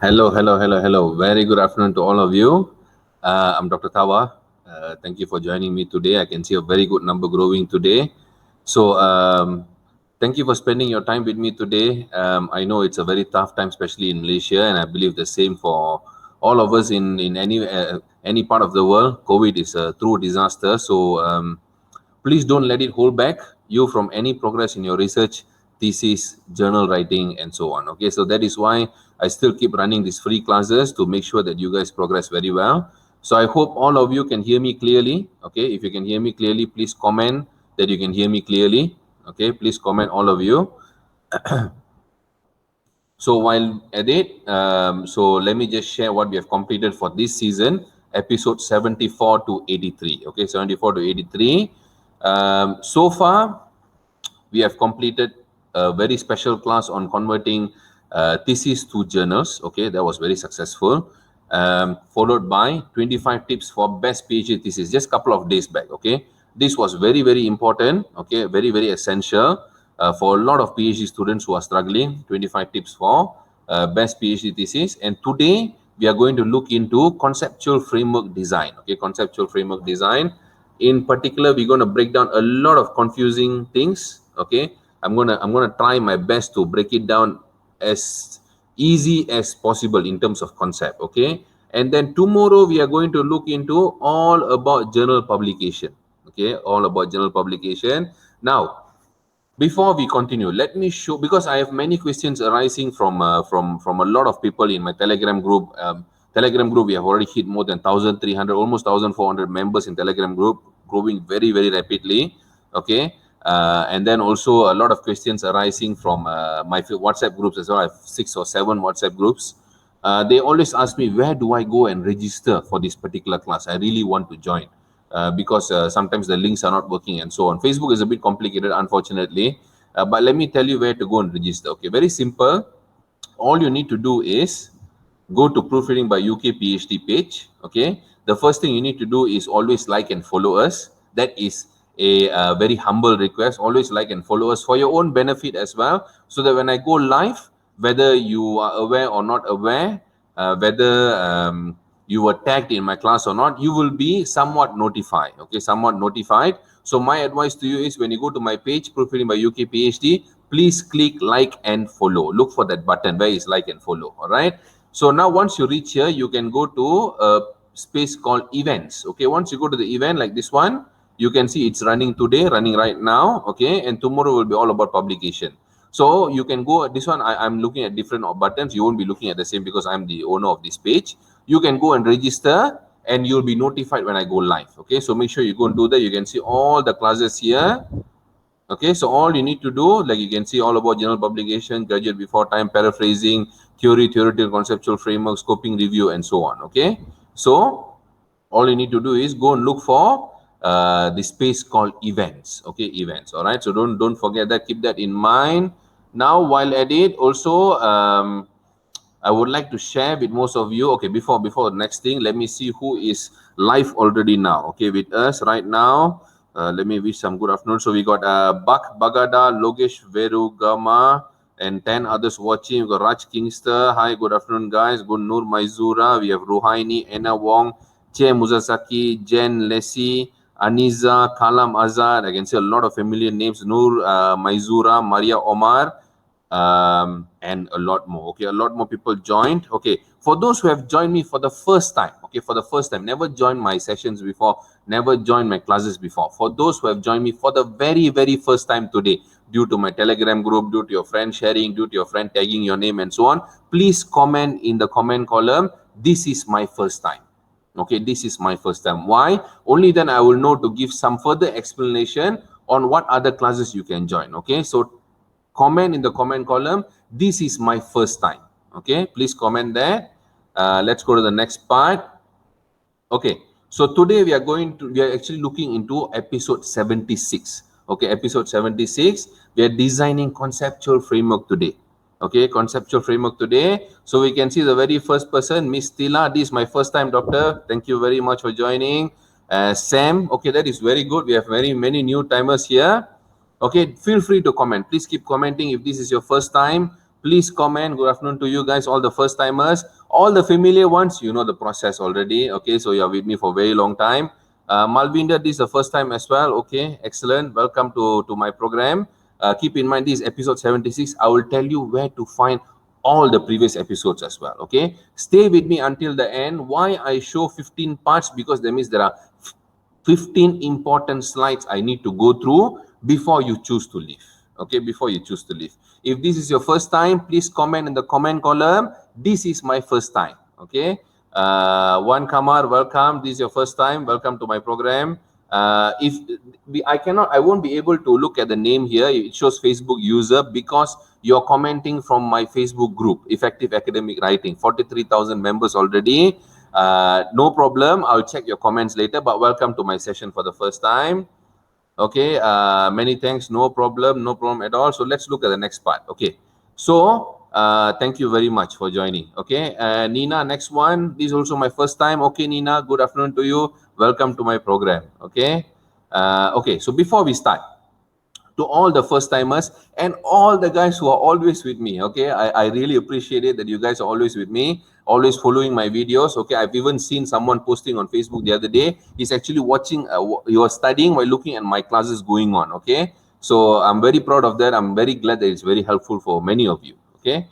Hello, hello, hello, hello. Very good afternoon to all of you. I'm Dr. Tawa. Thank you for joining me today. I can see a very good number growing today. So, thank you for spending your time with me today. I know it's a very tough time, especially in Malaysia, and I believe the same for all of us in any part of the world. COVID is a true disaster. So, please don't let it hold back you from any progress in your research, thesis, journal writing, and so on. Okay, so that is why I still keep running these free classes to make sure that you guys progress very well. So I hope all of you can hear me clearly. Okay, if you can hear me clearly, please comment that you can hear me clearly. Okay, please comment all of you. So while at it, so let me just share what we have completed for this season, episode 74 to 83. Okay, 74 to 83. So far, we have completed a very special class on converting thesis to journals. Okay, that was very successful. Followed by 25 tips for best PhD thesis, just a couple of days back. Okay, this was very, very important. Okay, very, very essential for a lot of PhD students who are struggling. 25 tips for best PhD thesis. And today, we are going to look into conceptual framework design. Okay, conceptual framework design. In particular, we're going to break down a lot of confusing things. Okay, I'm gonna try my best to break it down as easy as possible in terms of concept. Okay, and then tomorrow we are going to look into all about journal publication. Okay, all about journal publication. Now, before we continue, let me show, because I have many questions arising from a lot of people in my Telegram group. Telegram group, we have already hit more than 1,300, almost 1,400 members in Telegram group, growing very, very rapidly. Okay, and then also a lot of questions arising from my WhatsApp groups as well. I have 6 or 7 WhatsApp groups. They always ask me, where do I go and register for this particular class? I really want to join. Because sometimes the links are not working and so on. Facebook is a bit complicated, unfortunately. But let me tell you where to go and register. Okay, very simple. All you need to do is go to Proofreading by UK PhD page. Okay, the first thing you need to do is always like and follow us. That is a very humble request. Always like and follow us for your own benefit as well, so that when I go live, whether you are aware or not aware, whether you were tagged in my class or not, you will be somewhat notified. Okay, somewhat notified. So my advice to you is, when you go to my page, Proofreading by UK PhD, please click like and follow. Look for that button where is like and follow. All right. So now once you reach here, you can go to a space called events. Okay, once you go to the event like this one, you can see it's running today, running right now. Okay, and tomorrow will be all about publication. So you can go, this one I'm looking at different buttons. You won't be looking at the same because I'm the owner of this page. You can go and register and you'll be notified when I go live. Okay, so make sure you go and do that. You can see all the classes here. Okay, so all you need to do, like you can see all about journal publication, graduate before time, paraphrasing, theory, theoretical, conceptual framework, scoping, review, and so on. Okay, so all you need to do is go and look for the space called events. Okay, events. All right, so don't forget that. Keep that in mind. Now, while at it, also I would like to share with most of you. Okay, before the next thing, let me see who is live already now. Okay, with us right now. Let me wish some good afternoon. So we got Bak Bagada, Logesh Verugama, and 10 others watching. We got Raj Kingster. Hi, good afternoon, guys. Good Nur Maizura. We have Ruhaini, Anna Wong, Che Muzasaki, Jen Lessie, Aniza, Kalam Azad. I can see a lot of familiar names. Nur Maizura, Maria Omar, and a lot more. Okay, a lot more people joined. Okay, for those who have joined me for the first time, okay, for the first time, never joined my sessions before, never joined my classes before. For those who have joined me for the very, very first time today, due to my Telegram group, due to your friend sharing, due to your friend tagging your name and so on, please comment in the comment column, this is my first time. Okay, this is my first time. Why? Only then I will know to give some further explanation on what other classes you can join. Okay, so comment in the comment column, this is my first time. Okay, please comment there. Let's go to the next part. Okay, so today we are actually looking into episode 76. Okay, episode 76, we are designing conceptual framework today. Okay, conceptual framework today. So we can see the very first person, Miss Tila. This is my first time, doctor. Thank you very much for joining. Sam, okay, that is very good. We have very many new timers here. Okay, feel free to comment. Please keep commenting if this is your first time. Please comment. Good afternoon to you guys, all the first timers, all the familiar ones. You know the process already. Okay, so you're with me for a very long time. Malvinda, this is the first time as well. Okay, excellent. Welcome to my program. Keep in mind, this is episode 76. I will tell you where to find all the previous episodes as well. Okay, stay with me until the end. Why I show 15 parts? Because that means there are 15 important slides I need to go through before you choose to leave. Okay, before you choose to leave. If this is your first time, please comment in the comment column. This is my first time. Okay. One Kamar, welcome. This is your first time. Welcome to my program. If I won't be able to look at the name here. It shows Facebook user because you're commenting from my Facebook group, Effective Academic Writing. 43,000 members already. No problem. I'll check your comments later. But welcome to my session for the first time. Okay, many thanks. No problem at all. So let's look at the next part. Okay, so thank you very much for joining. Okay, Nina, next one. This is also my first time. Okay, Nina, good afternoon to you. Welcome to my program. Okay, okay. So before we start, to all the first timers and all the guys who are always with me. Okay, I really appreciate it that you guys are always with me, always following my videos. Okay, I've even seen someone posting on Facebook the other day. He's actually watching, he was studying while looking at my classes going on. Okay, so I'm very proud of that. I'm very glad that it's very helpful for many of you. Okay,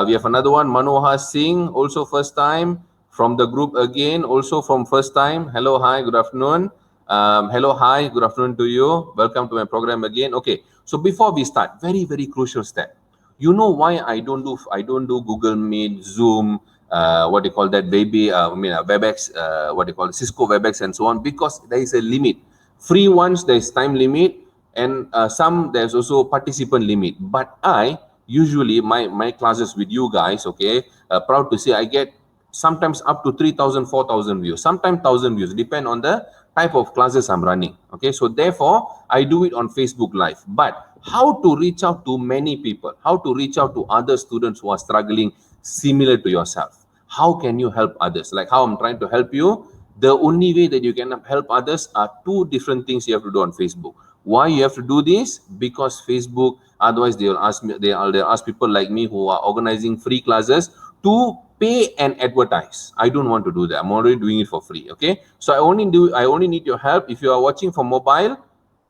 we have another one, Manohar Singh, also first time from the group again, also from first time. Hello, hi, good afternoon. Hello, hi, good afternoon to you. Welcome to my program again. Okay, so before we start, very crucial step. You know why I don't do Google Meet, Zoom, what do you call that, WebEx, what do you call it, Cisco WebEx and so on, because there is a limit. Free ones, there is time limit, and some there's also participant limit. But I usually my classes with you guys, okay, proud to say I get sometimes up to 3,000, 4,000 views, sometimes 1,000 views, depend on the type of classes I'm running. Okay, so therefore I do it on Facebook Live. But how to reach out to many people, how to reach out to other students who are struggling similar to yourself? How can you help others? Like how I'm trying to help you. The only way that you can help others are two different things you have to do on Facebook. Why you have to do this? Because Facebook, otherwise they will ask me, they'll ask people like me who are organizing free classes to pay and advertise. I don't want to do that. I'm already doing it for free. Okay, so I only need your help. If you are watching from mobile,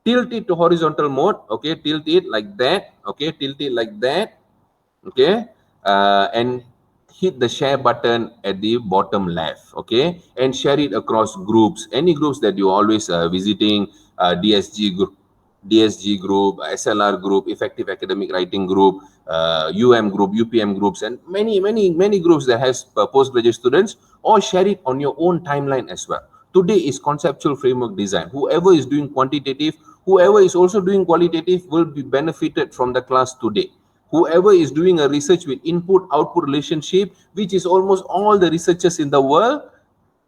tilt it to horizontal mode. Okay, tilt it like that. Okay, tilt it like that. Okay, and hit the share button at the bottom left. Okay, and share it across groups, any groups that you always visiting, DSG group, SLR group, Effective Academic Writing group, group, UPM groups, and many groups that has postgraduate students. Or share it on your own timeline as well. Today is conceptual framework design. Whoever is doing quantitative, whoever is also doing qualitative will be benefited from the class today. Whoever is doing a research with input-output relationship, which is almost all the researchers in the world,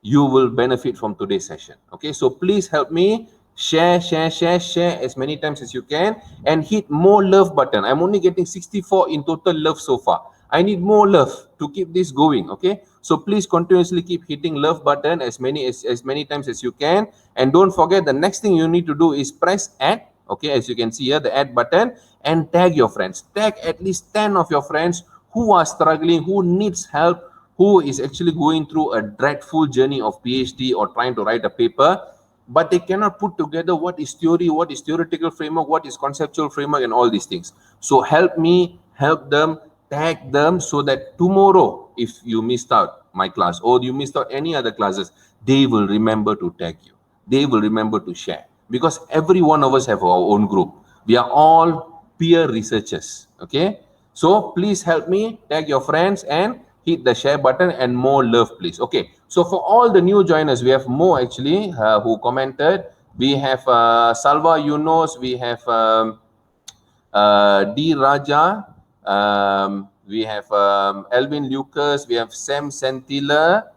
you will benefit from today's session. Okay, so please help me share as many times as you can, and hit more love button. I'm only getting 64 in total love so far. I need more love to keep this going. Okay, so please continuously keep hitting love button as many times as you can. And don't forget, the next thing you need to do is press add. Okay, as you can see here, the add button, and tag your friends. Tag at least 10 of your friends who are struggling, who needs help, who is actually going through a dreadful journey of PhD or trying to write a paper, but they cannot put together what is theory, what is theoretical framework, what is conceptual framework, and all these things. So help me, help them, tag them, so that tomorrow, if you missed out my class or you missed out any other classes, they will remember to tag you. They will remember to share, because every one of us have our own group. We are all peer researchers. Okay, so please help me, tag your friends, and hit the share button, and more love, please. Okay, so for all the new joiners, we have more actually who commented. We have Salva Yunus, we have D Raja, we have Elvin Lucas, we have Sam Santilla,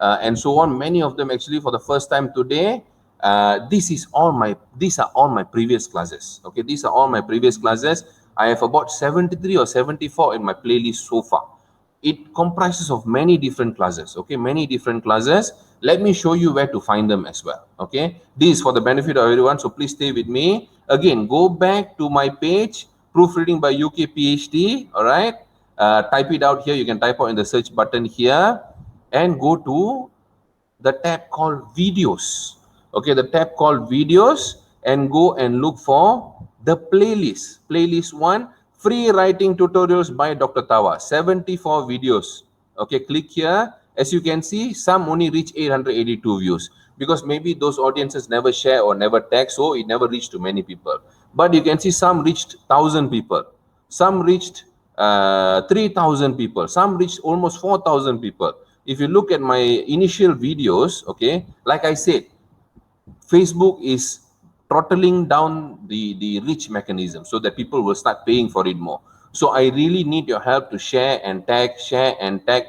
and so on. Many of them actually for the first time today. These are all my previous classes. Okay, these are all my previous classes. I have about 73 or 74 in my playlist so far. It comprises of many different classes. Okay, many different classes. Let me show you where to find them as well. Okay, this is for the benefit of everyone, so please stay with me. Again, go back to my page, Proofreading by UK PhD. All right, type it out here. You can type out in the search button here and go to the tab called videos. Okay, the tab called videos, and go and look for the playlist. Playlist 1, free writing tutorials by Dr. Tawa. 74 videos. Okay, click here. As you can see, some only reach 882 views because maybe those audiences never share or never tag, so it never reached to many people. But you can see some reached 1,000 people, some reached 3,000 people, some reached almost 4,000 people. If you look at my initial videos, okay, like I said, Facebook is throttling down the reach mechanism so that people will start paying for it more. So I really need your help to share and tag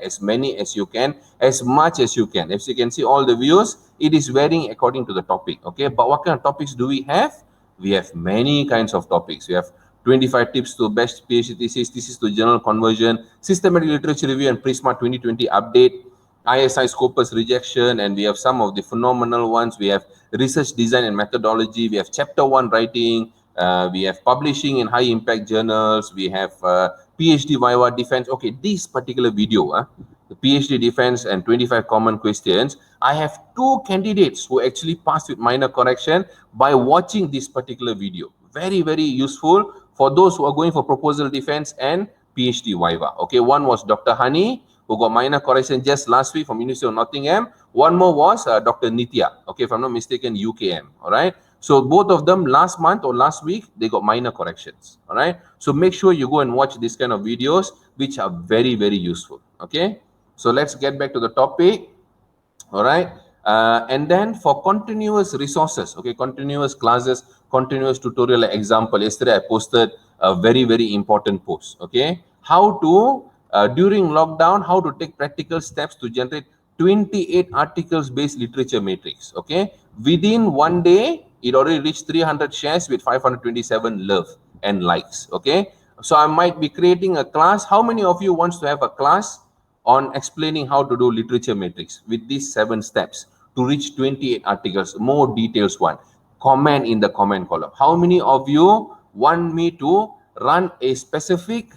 as many as you can, as much as you can. As you can see, all the views, it is varying according to the topic. Okay, but what kind of topics do we have? We have many kinds of topics. We have 25 tips to best PhD thesis to journal conversion, systematic literature review and Prisma 2020 update, ISI Scopus rejection, and we have some of the phenomenal ones. We have research design and methodology. We have chapter 1 writing. We have publishing in high impact journals. We have PhD Viva defense. Okay, this particular video, the PhD defense and 25 common questions, I have 2 candidates who actually passed with minor correction by watching this particular video. Very, very useful for those who are going for proposal defense and PhD Viva. Okay, one was Dr. Hani, who got minor correction just last week from University of Nottingham. One more was Dr. Nitya, okay, if I'm not mistaken, UKM, all right? So both of them last month or last week, they got minor corrections, all right? So make sure you go and watch this kind of videos, which are very, very useful, okay? So let's get back to the topic, all right? And then for continuous resources, okay, continuous classes, continuous tutorial example, yesterday I posted a very, very important post, okay? How to, during lockdown, how to take practical steps to generate 28 articles based literature matrix, okay? Within one day, it already reached 300 shares with 527 love and likes, okay? So I might be creating a class. How many of you wants to have a class on explaining how to do literature matrix with these 7 steps to reach 28 articles? More details one. Comment in the comment column. How many of you want me to run a specific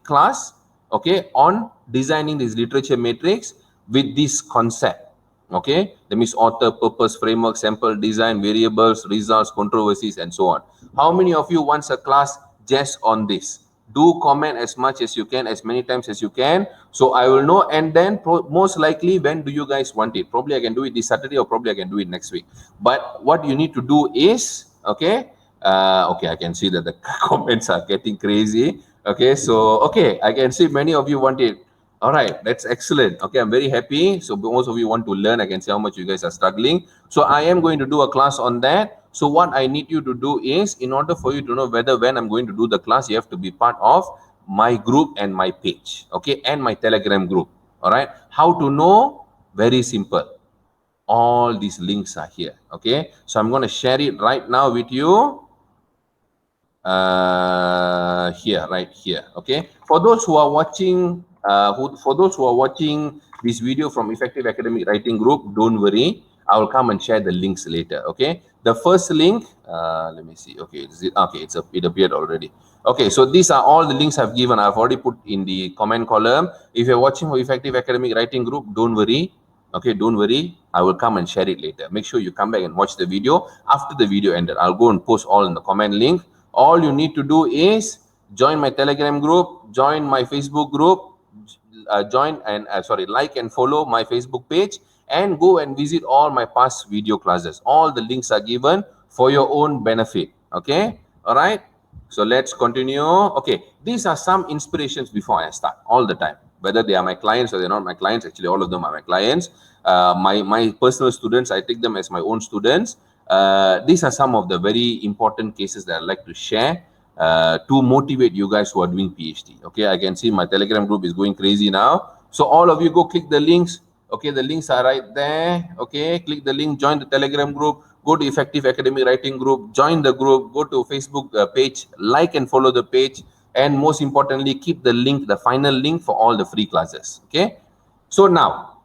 class, okay, on designing this literature matrix with this concept? Okay, that means author, purpose, framework, sample, design, variables, results, controversies, and so on. How many of you wants a class just on this? Do comment as much as you can, as many times as you can, so I will know. And then most likely, when do you guys want it? Probably I can do it this Saturday, or probably I can do it next week. But what you need to do is, okay, okay, I can see that the comments are getting crazy. Okay, so okay, I can see many of you want it. All right, that's excellent. Okay, I'm very happy. So most of you want to learn. I can see how much you guys are struggling. So I am going to do a class on that. So what I need you to do is, in order for you to know whether when I'm going to do the class, you have to be part of my group and my page, okay, and my Telegram group. All right, how to know? Very simple. All these links are here, okay? So I'm going to share it right now with you. Here, right here, okay? For those who are watching, this video from Effective Academic Writing Group, don't worry, I will come and share the links later, okay? The first link, let me see, okay, it appeared already. Okay, so these are all the links I've given. I've already put in the comment column. If you're watching for Effective Academic Writing Group, don't worry, okay, don't worry, I will come and share it later. Make sure you come back and watch the video after the video ended. I'll go and post all in the comment link. All you need to do is join my Telegram group, join my Facebook group, like and follow my Facebook page, and go and visit all my past video classes. All the links are given for your own benefit, okay? All right, so let's continue. Okay, these are some inspirations before I start all the time, whether they are my clients or they're not my clients. Actually, all of them are my clients. My personal students, I take them as my own students. These are some of the very important cases that I'd like to share to motivate you guys who are doing PhD. Okay, I can see my Telegram group is going crazy now. So all of you go click the links. Okay, the links are right there. Okay, click the link, join the Telegram group, go to Effective Academic Writing Group, join the group, go to Facebook page, like and follow the page, and most importantly, keep the link, the final link for all the free classes. Okay, so now,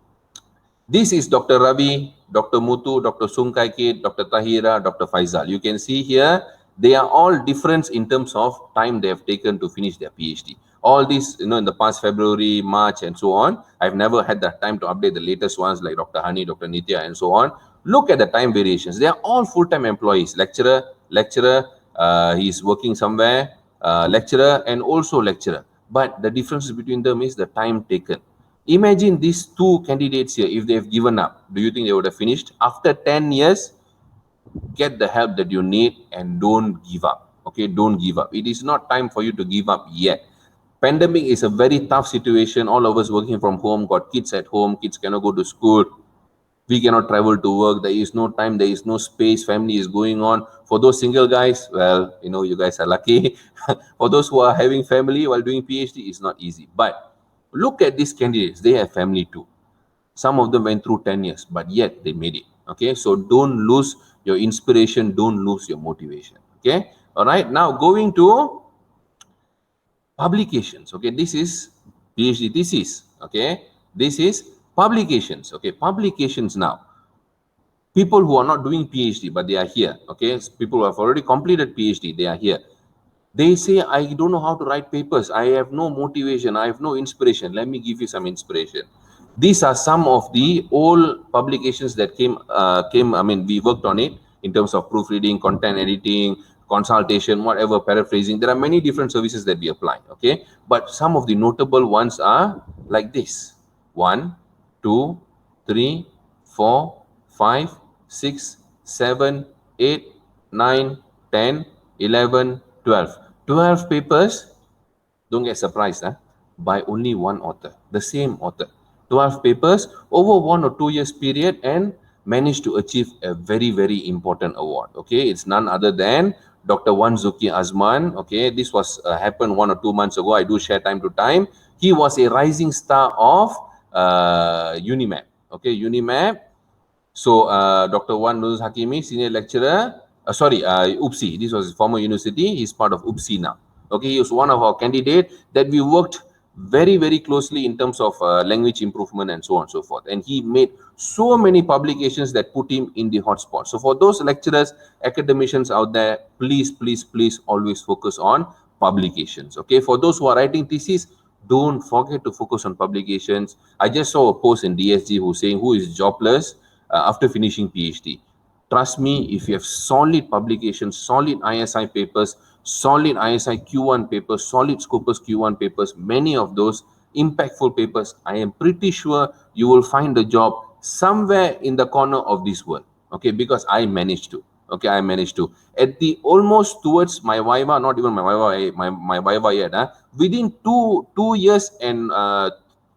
this is Dr. Ravi, Dr. Muthu, Dr. Sungkai Kid, Dr. Tahira, Dr. Faisal. You can see here, they are all different in terms of time they have taken to finish their PhD. all these, in the past February, March, and so on, I've never had the time to update the latest ones like Dr. Hani, Dr. Nitya, and so on. Look at the time variations. They are all full-time employees, lecturer, he's working somewhere, lecturer, and also lecturer. But the difference between them is the time taken. Imagine these two candidates here, if they've given up, do you think they would have finished? After 10 years, get the help that you need and don't give up. Okay, don't give up. It is not time for you to give up yet. Pandemic is a very tough situation. All of us working from home, got kids at home, kids cannot go to school. We cannot travel to work. There is no time, there is no space, family is going on. For those single guys, well, you guys are lucky. For those who are having family while doing PhD, it's not easy. But look at these candidates, they have family too. Some of them went through 10 years, but yet they made it. Okay, so don't lose your inspiration, don't lose your motivation. Okay, all right, now going to publications. Okay, this is PhD thesis. Okay, this is publications. Okay, publications now. People who are not doing PhD, but they are here. Okay, people who have already completed PhD, they are here. They say, I don't know how to write papers. I have no motivation. I have no inspiration. Let me give you some inspiration. These are some of the old publications that came. I mean, we worked on it in terms of proofreading, content editing, consultation, whatever, paraphrasing. There are many different services that we apply. Okay, but some of the notable ones are like this: 1, 2, 3, 4, 5, 6, 7, 8, 9, 10, 11, 12. 12 papers. Don't get surprised, by only one author, the same author. 12 papers over 1 or 2 years period, and managed to achieve a very, very important award. Okay, it's none other than Dr. Wan Zuki Azman. Okay, this was happened 1 or 2 months ago. I do share time to time. He was a rising star of UNIMAP. Okay, UNIMAP. So Dr. Wan Nurul Hakimi, senior lecturer, UPSI. This was his former university. He's part of UPSI now. Okay, he was one of our candidates that we worked very, very closely in terms of language improvement and so on and so forth. And he made so many publications that put him in the hotspot. So for those lecturers, academicians out there, please, please, please always focus on publications. Okay, for those who are writing thesis, don't forget to focus on publications. I just saw a post in DSG who's saying who is jobless after finishing PhD. Trust me, if you have solid publications, solid ISI papers, solid ISI Q1 papers, solid Scopus Q1 papers, many of those impactful papers, I am pretty sure you will find a job somewhere in the corner of this world. Okay, because I managed to. Okay, I managed to. At the almost towards my Viva, not even my Viva, my Viva yet, within two years and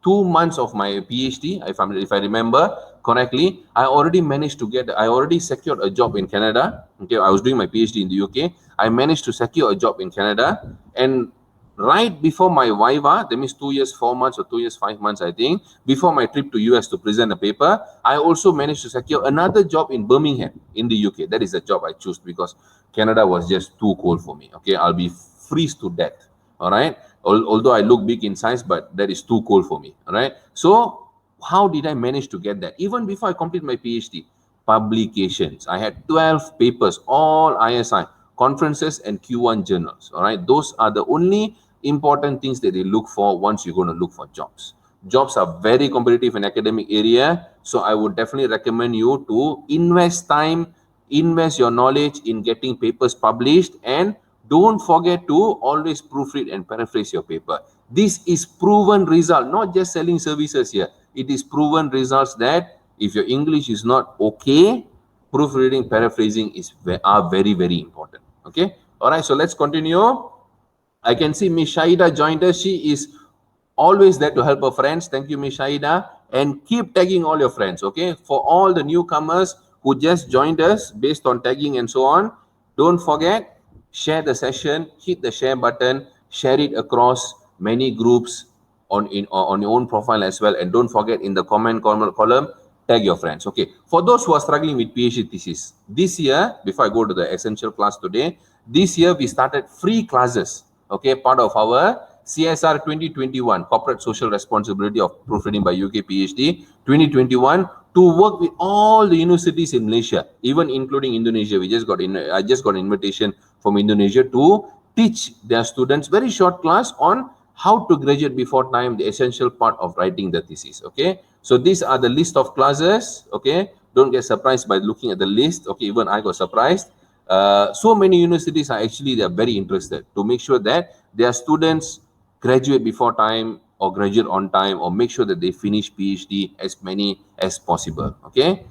2 months of my PhD, if I remember correctly, I already secured a job in Canada. Okay, I was doing my PhD in the UK. I managed to secure a job in Canada, and right before my Viva, that means 2 years, 4 months, or 2 years, 5 months, I think, before my trip to US to present a paper, I also managed to secure another job in Birmingham in the UK. That is the job I chose because Canada was just too cold for me. Okay, I'll be freeze to death. All right, although I look big in size, but that is too cold for me. All right, so how did I manage to get that? Even before I complete my PhD, publications. I had 12 papers, all ISI, conferences and Q1 journals. All right, those are the only important things that they look for once you're going to look for jobs. Jobs are very competitive in academic area, so I would definitely recommend you to invest time, invest your knowledge in getting papers published, and don't forget to always proofread and paraphrase your paper. This is proven result, not just selling services here. It is proven results that if your English is not okay, proofreading, paraphrasing are very, very important. Okay. All right. So let's continue. I can see Miss Shaida joined us. She is always there to help her friends. Thank you, Miss Shaida. And keep tagging all your friends. Okay. For all the newcomers who just joined us based on tagging and so on, don't forget, share the session, hit the share button, share it across many groups on your own profile as well. And don't forget, in the comment column, tag your friends. Okay, for those who are struggling with PhD thesis, this year, before I go to the essential class today, this year we started free classes. Okay, part of our CSR 2021, Corporate Social Responsibility of Proofreading by UK PhD 2021, to work with all the universities in Malaysia, even including Indonesia. I just got an invitation from Indonesia to teach their students very short class on how to graduate before time, the essential part of writing the thesis. Okay, so these are the list of classes. Okay, don't get surprised by looking at the list. Okay, even I got surprised. So many universities are actually, they are very interested to make sure that their students graduate before time or graduate on time, or make sure that they finish PhD as many as possible. Okay,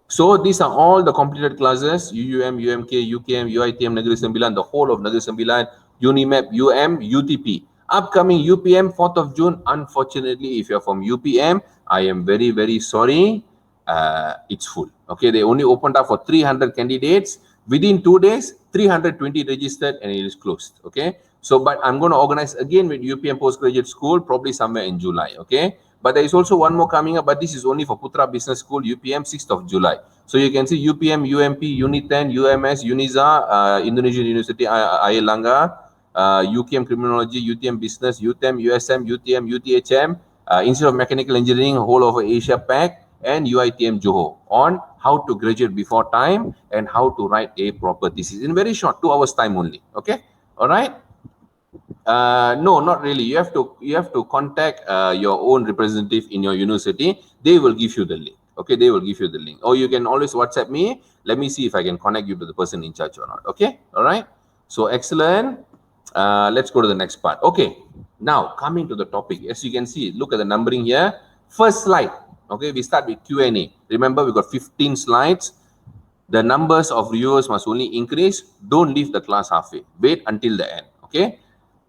so these are all the completed classes: UUM, UMK, UKM, UITM, Negeri Sembilan, the whole of Negeri Sembilan, UNIMAP, UTP. Upcoming UPM, 4th of June. Unfortunately, if you're from UPM, I am very, very sorry. It's full. Okay, they only opened up for 300 candidates. Within 2 days, 320 registered and it is closed. Okay, so but I'm going to organize again with UPM Postgraduate School, probably somewhere in July. Okay, but there is also one more coming up, but this is only for Putra Business School, UPM, 6th of July. So you can see UPM, UMP, Uniten, UMS, Uniza, Indonesian University, Air Langgar, UKM Criminology, UTM Business, UTM, USM, UTM, UTHM, Institute of Mechanical Engineering, whole of Asia Pac, and UITM Johor on how to graduate before time and how to write a proper thesis in very short 2 hours time only. Okay, all right. No, not really. You have to contact your own representative in your university. They will give you the link. Okay, they will give you the link. Or you can always WhatsApp me. Let me see if I can connect you to the person in charge or not. Okay, all right. So excellent. Let's go to the next part. Okay, now coming to the topic. As you can see, look at the numbering here. First slide. Okay, we start with Q&A. Remember, we got 15 slides. The numbers of viewers must only increase. Don't leave the class halfway. Wait until the end. Okay.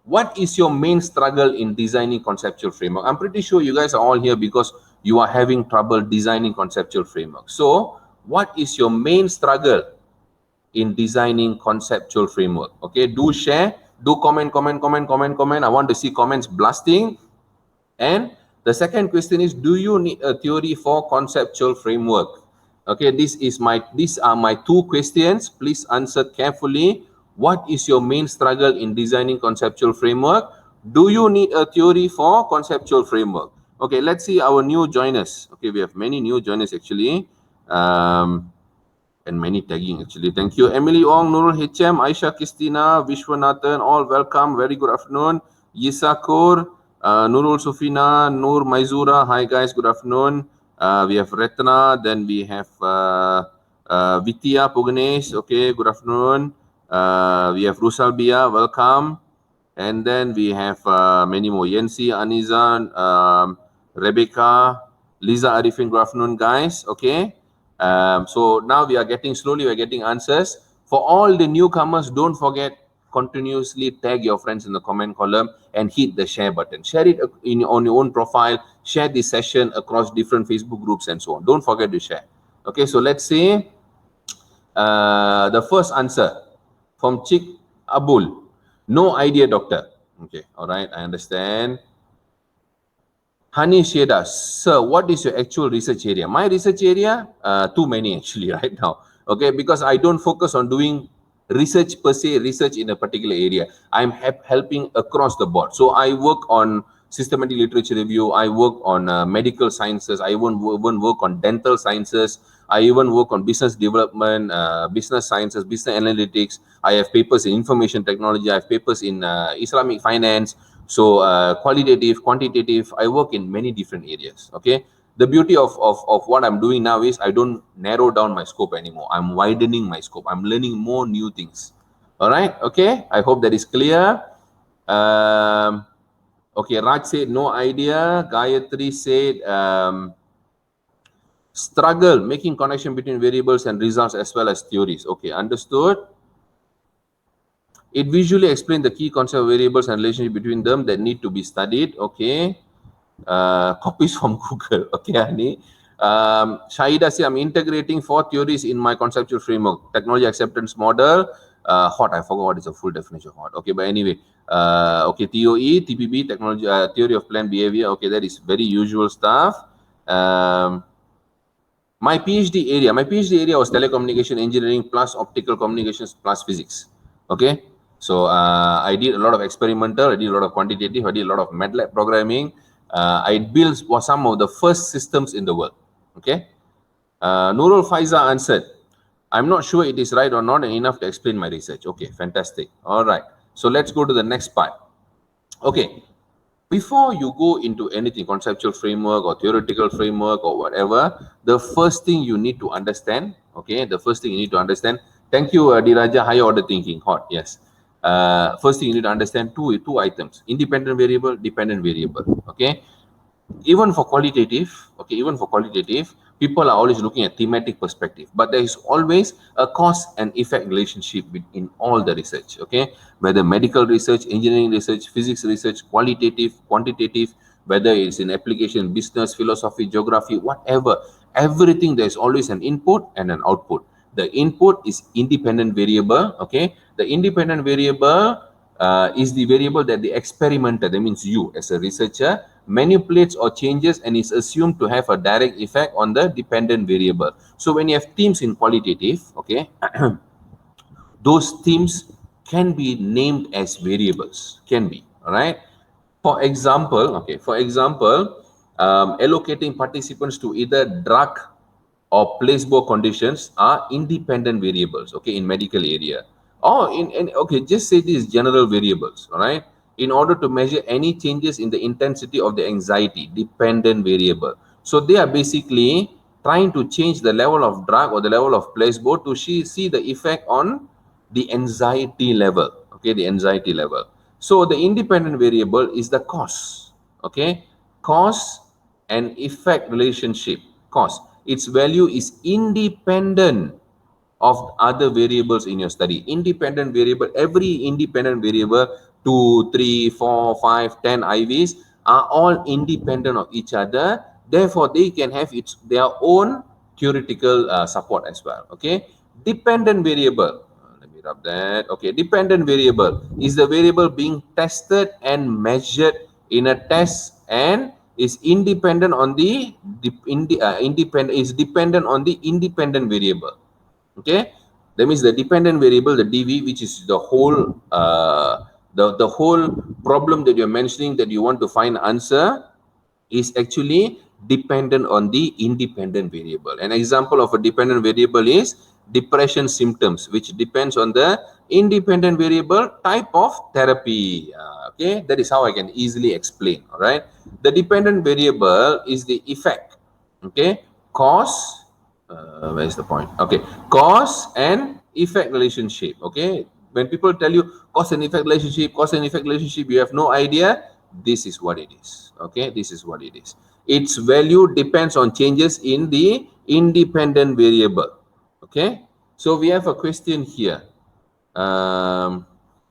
What is your main struggle in designing conceptual framework? I'm pretty sure you guys are all here because you are having trouble designing conceptual framework. So what is your main struggle in designing conceptual framework? Okay, do share, do comment. I want to see comments blasting. And the second question is, do you need a theory for conceptual framework? Okay, these are my two questions. Please answer carefully. What is your main struggle in designing conceptual framework? Do you need a theory for conceptual framework? Okay, let's see our new joiners. Okay, we have many new joiners actually. And many tagging actually. Thank you. Emily Ong, Nurul HM, Aisha Christina, Vishwanathan, all welcome. Very good afternoon. Yisakur, Nurul Sufina, Nur Maizura. Hi guys, good afternoon. We have Retna, then we have Vidya Puganesh. Okay, good afternoon. We have Rusalbia, welcome. And then we have many more. Yensi, Anizan, Rebecca, Lisa Arifin, good afternoon guys. Okay. So now we are getting answers. For all the newcomers, don't forget, continuously tag your friends in the comment column and hit the share button. Share it on your own profile. Share this session across different Facebook groups and so on. Don't forget to share. Okay, so let's see the first answer from Chick Abul. No idea, doctor. Okay, all right, I understand. Hani Sheda, sir, what is your actual research area? My research area, too many actually right now. Okay, because I don't focus on doing research per se, research in a particular area. I'm helping across the board. So I work on systematic literature review. I work on medical sciences. I even work on dental sciences. I even work on business development, business sciences, business analytics. I have papers in information technology. I have papers in Islamic finance. So qualitative, quantitative, I work in many different areas. Okay. The beauty of what I'm doing now is I don't narrow down my scope anymore. I'm widening my scope. I'm learning more new things. All right. Okay. I hope that is clear. Okay. Raj said no idea. Gayatri said struggle making connection between variables and results as well as theories. Okay. Understood. It visually explains the key concept of variables and relationship between them that need to be studied. Okay. Copies from Google. Okay, Ani. Shahida says, I'm integrating 4 theories in my conceptual framework. Technology acceptance model. HOT, I forgot what is the full definition of HOT. Okay, but anyway. Okay, TOE, TPB, technology, theory of planned behavior. Okay, that is very usual stuff. My PhD area was telecommunication engineering plus optical communications plus physics. Okay, so I did a lot of experimental, I did a lot of quantitative, I did a lot of MATLAB programming. I built some of the first systems in the world. Okay, Nurul Faiza answered, I'm not sure it is right or not and enough to explain my research. Okay, fantastic. All right, so let's go to the next part. Okay, Before you go into anything, conceptual framework or theoretical framework or whatever, the first thing you need to understand, okay, the first thing you need to understand, thank you, Diraja, higher order thinking, hot, yes. First thing you need to understand two items, independent variable, dependent variable, okay. Even for qualitative, okay, even for qualitative, people are always looking at thematic perspective, but there is always a cause and effect relationship in all the research, okay, whether medical research, engineering research, physics research, qualitative, quantitative, whether it's in application, business, philosophy, geography, whatever, everything, there's always an input and an output. The input is independent variable, okay, the independent variable is the variable that the experimenter, that means you as a researcher, manipulates or changes and is assumed to have a direct effect on the dependent variable. So when you have themes in qualitative, okay, those themes can be named as variables, can be, all right. For example, okay, for example, allocating participants to either drug or placebo conditions are independent variables, okay, in medical area. Or okay, just say these general variables, all right, in order to measure any changes in the intensity of the anxiety, dependent variable. So they are basically trying to change the level of drug or the level of placebo to see the effect on the anxiety level, okay, the anxiety level. So the independent variable is the cause, okay, cause and effect relationship. Cause, its value is independent of other variables in your study. Independent variable, every independent variable, 2, 3, 4, 5, 10 IVs are all independent of each other. Therefore, they can have their own theoretical support as well. Okay, dependent variable. Let me rub that. Okay, dependent variable is the variable being tested and measured in a test and is independent on the independent is dependent on the independent variable. Okay, that means the dependent variable, the dv, which is the whole the whole problem that you're mentioning that you want to find answer, is actually dependent on the independent variable. An example of a dependent variable is depression symptoms, which depends on the independent variable type of therapy. Okay, that is how I can easily explain. All right, the dependent variable is the effect, okay, cause, where's the point, okay, cause and effect relationship. Okay, when people tell you cause and effect relationship, cause and effect relationship, you have no idea, this is what it is. Okay, this is what it is. Its value depends on changes in the independent variable. Okay, so we have a question here.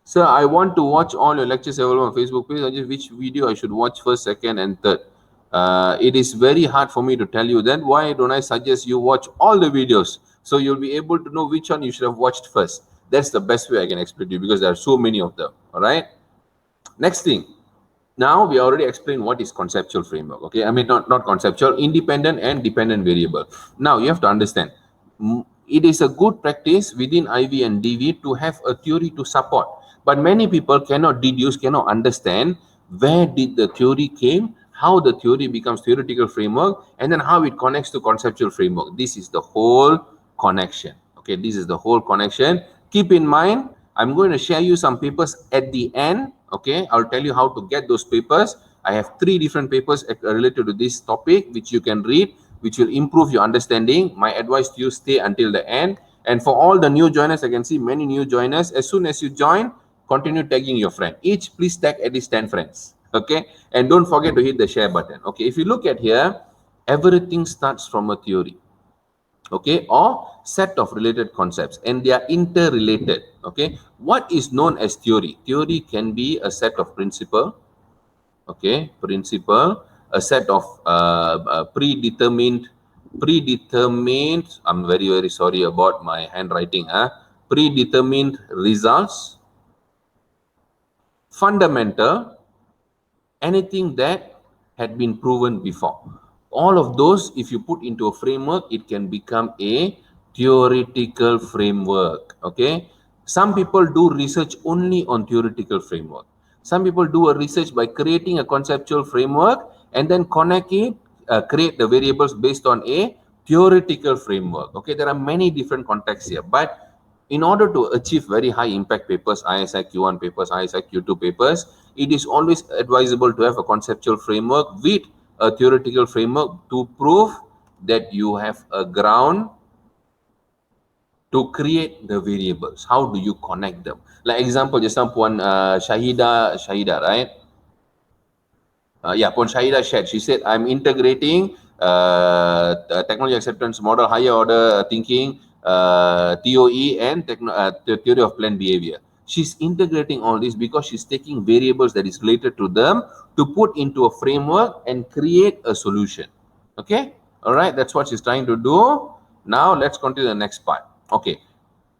Sir, I want to watch all your lectures available on Facebook. Please suggest which video I should watch first, second, and third. It is very hard for me to tell you that. Why don't I suggest you watch all the videos so you'll be able to know which one you should have watched first? That's the best way I can explain to you because there are so many of them. All right. Next thing. Now we already explained what is conceptual framework. Okay, I mean not conceptual, independent and dependent variable. Now you have to understand, it is a good practice within IV and DV to have a theory to support, but many people cannot deduce, cannot understand where did the theory came, how the theory becomes theoretical framework, and then how it connects to conceptual framework. This is the whole connection. Okay, this is the whole connection. Keep in mind, I'm going to share you some papers at the end. Okay, I'll tell you how to get those papers. I have 3 different papers related to this topic which you can read, which will improve your understanding. My advice to you, stay until the end. And for all the new joiners, I can see many new joiners. As soon as you join, continue tagging your friend. Each please tag at least 10 friends. Okay, and don't forget to hit the share button. Okay, if you look at here, everything starts from a theory, okay, or set of related concepts, and they are interrelated. Okay, what is known as theory? Theory can be a set of principle, okay, principle, a set of predetermined, I'm very sorry about my handwriting, predetermined results, fundamental, anything that had been proven before. All of those, if you put into a framework, it can become a theoretical framework. Okay, some people do research only on theoretical framework. Some people do a research by creating a conceptual framework and then connect it, create the variables based on a theoretical framework. Okay, there are many different contexts here, but in order to achieve very high impact papers, ISI Q1 papers, ISI Q2 papers, it is always advisable to have a conceptual framework with a theoretical framework to prove that you have a ground to create the variables. How do you connect them? Like example, just now Puan Shahida, right? Puan Shahida shared. She said, I'm integrating technology acceptance model, higher order thinking, TOE, and the theory of planned behavior. She's integrating all this because she's taking variables that is related to them to put into a framework and create a solution. Okay? All right, that's what she's trying to do. Now let's continue the next part. Okay,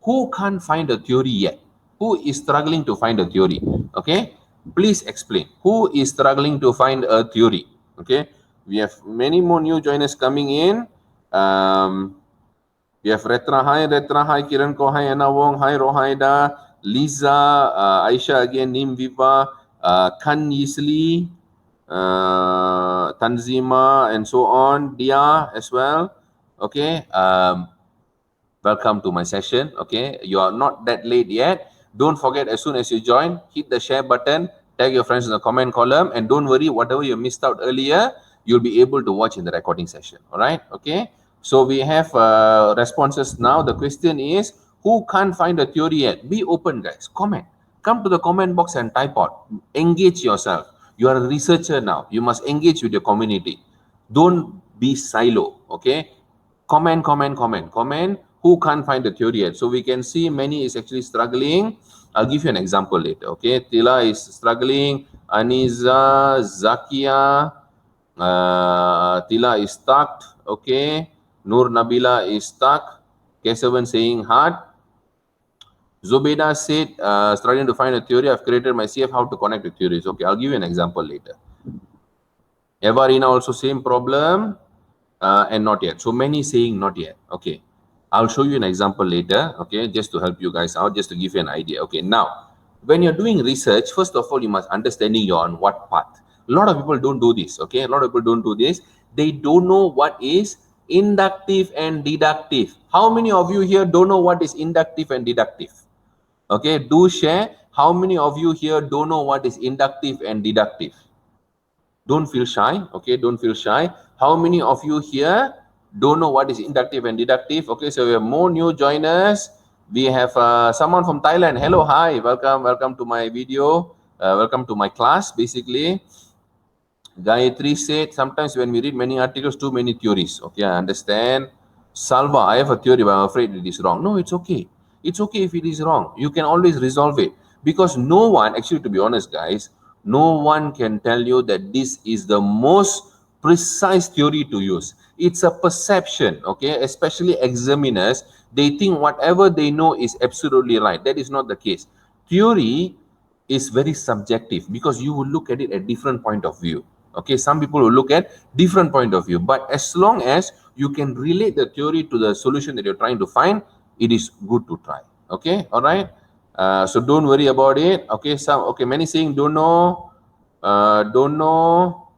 who can't find a theory yet? Who is struggling to find a theory? Okay, please explain. Who is struggling to find a theory? Okay, we have many more new joiners coming in. We have Retra, hi, Kiran Ko, hi, Anna Wong, hi, Rohaida, Lisa, Aisha again, Nim Viva, Kan Yisli, Tanzima, and so on, Dia as well. Okay, welcome to my session. Okay, you are not that late yet. Don't forget, as soon as you join, hit the share button, tag your friends in the comment column, and don't worry, whatever you missed out earlier, you'll be able to watch in the recording session. All right, okay. So we have responses now. The question is, who can't find a theory yet? Be open, guys. Comment. Come to the comment box and type out. Engage yourself. You are a researcher now. You must engage with your community. Don't be silo. Okay. Comment. Who can't find the theory yet? So we can see many is actually struggling. I'll give you an example later. Okay. Tila is struggling. Aniza, Zakia, Tila is stuck. Okay. Nur Nabila is stuck. Kesavan saying hard. Zubeda said, struggling to find a theory. I've created my CF how to connect with theories. Okay, I'll give you an example later. Evarina also same problem and not yet. So many saying not yet. Okay, I'll show you an example later. Okay, just to help you guys out, just to give you an idea. Okay, now when you're doing research, first of all, you must understanding you're on what path. A lot of people don't do this. Okay, a lot of people don't do this. They don't know what is inductive and deductive. How many of you here don't know what is inductive and deductive? Okay, do share. How many of you here don't know what is inductive and deductive? Don't feel shy. Okay, don't feel shy. How many of you here don't know what is inductive and deductive? Okay, so we have more new joiners. We have someone from Thailand. Hello, hi, welcome to my video. Welcome to my class, basically. Gayatri said, sometimes when we read many articles, too many theories. Okay, I understand. Salva, I have a theory, but I'm afraid it is wrong. No, it's okay. It's okay if it is wrong. You can always resolve it. Because no one, actually, to be honest, guys, no one can tell you that this is the most precise theory to use. It's a perception, okay? Especially examiners, they think whatever they know is absolutely right. That is not the case. Theory is very subjective because you will look at it at different point of view. Okay, some people will look at different point of view, but as long as you can relate the theory to the solution that you're trying to find, it is good to try. Okay, all right. So don't worry about it. Okay, many saying don't know, don't know.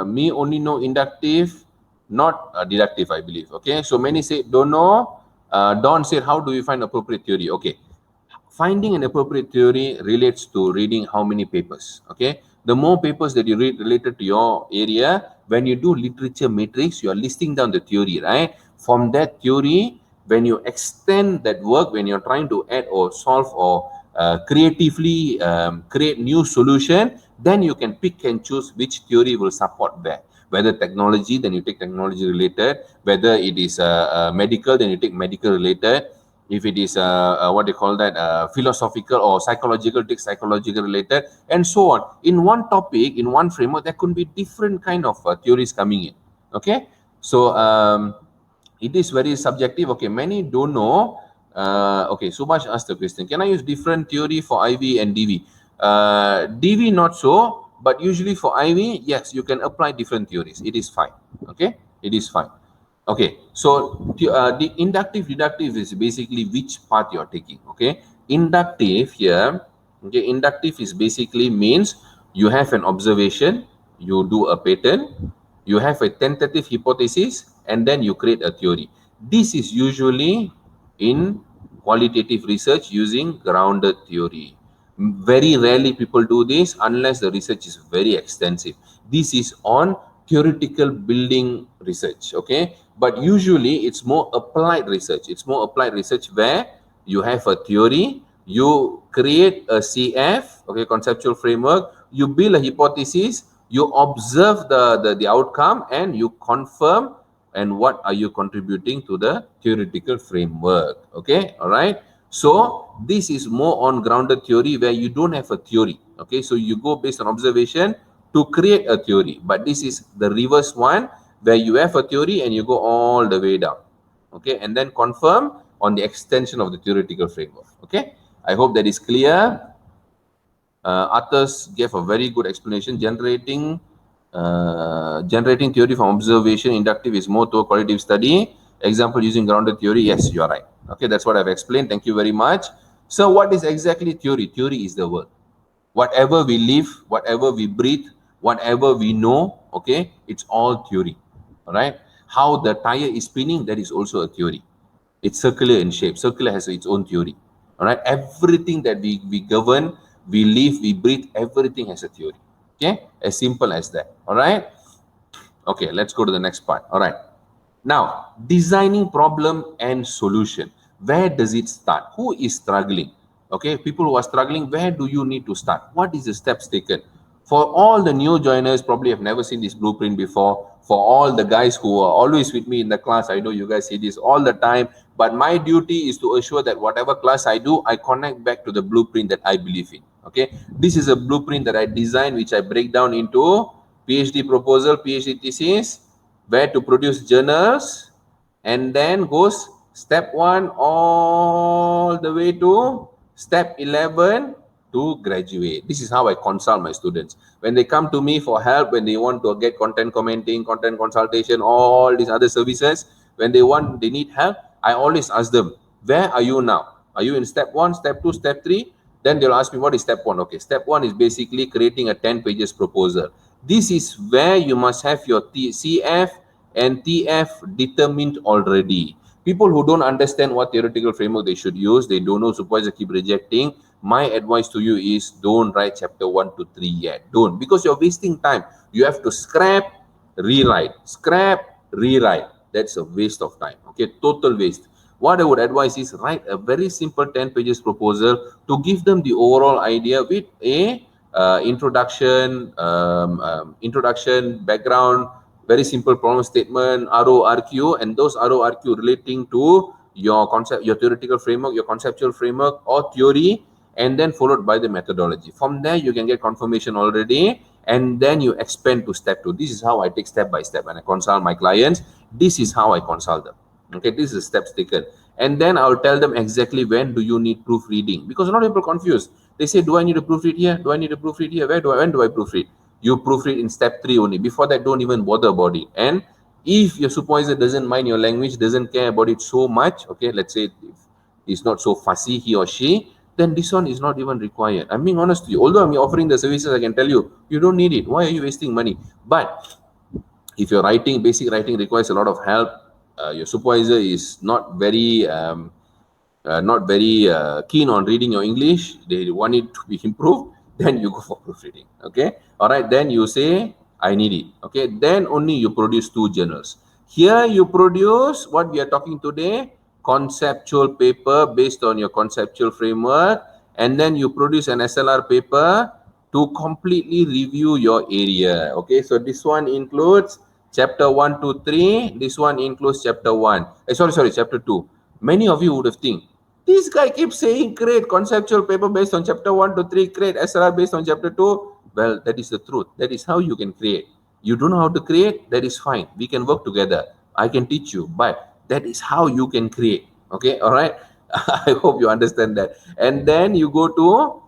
Me only know inductive, not deductive, I believe. Okay, so many say don't know. Don said, how do you find appropriate theory? Okay, finding an appropriate theory relates to reading how many papers. Okay, the more papers that you read related to your area, when you do literature matrix, you are listing down the theory, right? From that theory, when you extend that work, when you're trying to add or solve or creatively create new solution, then you can pick and choose which theory will support that. Whether technology, then you take technology related. Whether it is medical, then you take medical related. If it is what they call that philosophical or psychological, take psychological related, and so on. In one topic, in one framework, there could be different kind of theories coming in. Okay, so it is very subjective. Okay, many don't know. Okay, Subhash asked the question, can I use different theory for IV and DV? DV not so, but usually for IV, yes, you can apply different theories. It is fine. Okay, it is fine. Okay, so the inductive deductive is basically which path you're taking. Okay, inductive here, okay, inductive is basically means you have an observation, you do a pattern, you have a tentative hypothesis, and then you create a theory. This is usually in qualitative research using grounded theory. Very rarely people do this unless the research is very extensive. This is on theoretical building research, okay? But usually it's more applied research. It's more applied research where you have a theory, you create a CF, okay, conceptual framework, you build a hypothesis, you observe the outcome, and you confirm and what are you contributing to the theoretical framework. Okay, all right. So this is more on grounded theory where you don't have a theory. Okay, so you go based on observation to create a theory, but this is the reverse one where you have a theory and you go all the way down. Okay, and then confirm on the extension of the theoretical framework. Okay, I hope that is clear. Others gave a very good explanation. Generating theory from observation, inductive is more to a qualitative study. Example using grounded theory. Yes, you are right. Okay, that's what I've explained. Thank you very much. So, what is exactly theory? Theory is the world. Whatever we live, whatever we breathe, whatever we know, okay, it's all theory. All right. How the tire is spinning, that is also a theory. It's circular in shape. Circular has its own theory. All right. Everything that we govern, we live, we breathe, everything has a theory. Okay. As simple as that. All right. Okay. Let's go to the next part. All right. Now, designing problem and solution. Where does it start? Who is struggling? Okay, people who are struggling, where do you need to start? What is the steps taken? For all the new joiners, probably have never seen this blueprint before. For all the guys who are always with me in the class, I know you guys see this all the time. But my duty is to assure that whatever class I do, I connect back to the blueprint that I believe in. Okay, this is a blueprint that I designed, which I break down into PhD proposal, PhD thesis, where to produce journals, and then goes step 1 all the way to step 11 to graduate. This is how I consult my students. When they come to me for help, when they want to get content commenting, content consultation, all these other services, when they need help, I always ask them, where are you now? Are you in step 1, step 2, step 3? Then they'll ask me, what is step 1? Okay, step 1 is basically creating a 10 pages proposal. This is where you must have your CF and TF determined already. People who don't understand what theoretical framework they should use, they don't know, supervisor keep rejecting. My advice to you is don't write chapter 1 to 3 yet. Don't, because you're wasting time. You have to scrap, rewrite, scrap, rewrite. That's a waste of time. Okay, total waste. What I would advise is write a very simple 10 pages proposal to give them the overall idea with a introduction, background, very simple problem statement, RORQ, and those RORQ relating to your concept, your theoretical framework, your conceptual framework or theory, and then followed by the methodology. From there, you can get confirmation already, and then you expand to step 2. This is how I take step by step when I consult my clients. This is how I consult them. Okay, this is steps taken. And then I'll tell them exactly when do you need proofreading, because a lot of people confused. They say, do I need to proofread here? Do I need to proofread here? When do I proofread? You proofread in step 3 only. Before that, don't even bother about it. And if your supervisor doesn't mind your language, doesn't care about it so much, okay, let's say if he's not so fussy, he or she, then this one is not even required. I'm being honest to you. Although I'm offering the services, I can tell you, you don't need it. Why are you wasting money? But if your writing, basic writing requires a lot of help, your supervisor is not very keen on reading your English, they want it to be improved, then you go for proofreading. Okay, all right, then you say I need it. Okay, then only you produce 2 journals. Here you produce what we are talking today, conceptual paper based on your conceptual framework, and then you produce an SLR paper to completely review your area. Okay, so this one includes chapter 1 to 3, this one includes chapter 1, chapter 2. Many of you would have think, this guy keeps saying create conceptual paper based on chapter 1 to 3, create SLR based on chapter 2. Well, that is the truth. That is how you can create. You don't know how to create, that is fine. We can work together. I can teach you, but that is how you can create. Okay, all right. I hope you understand that. And then you go to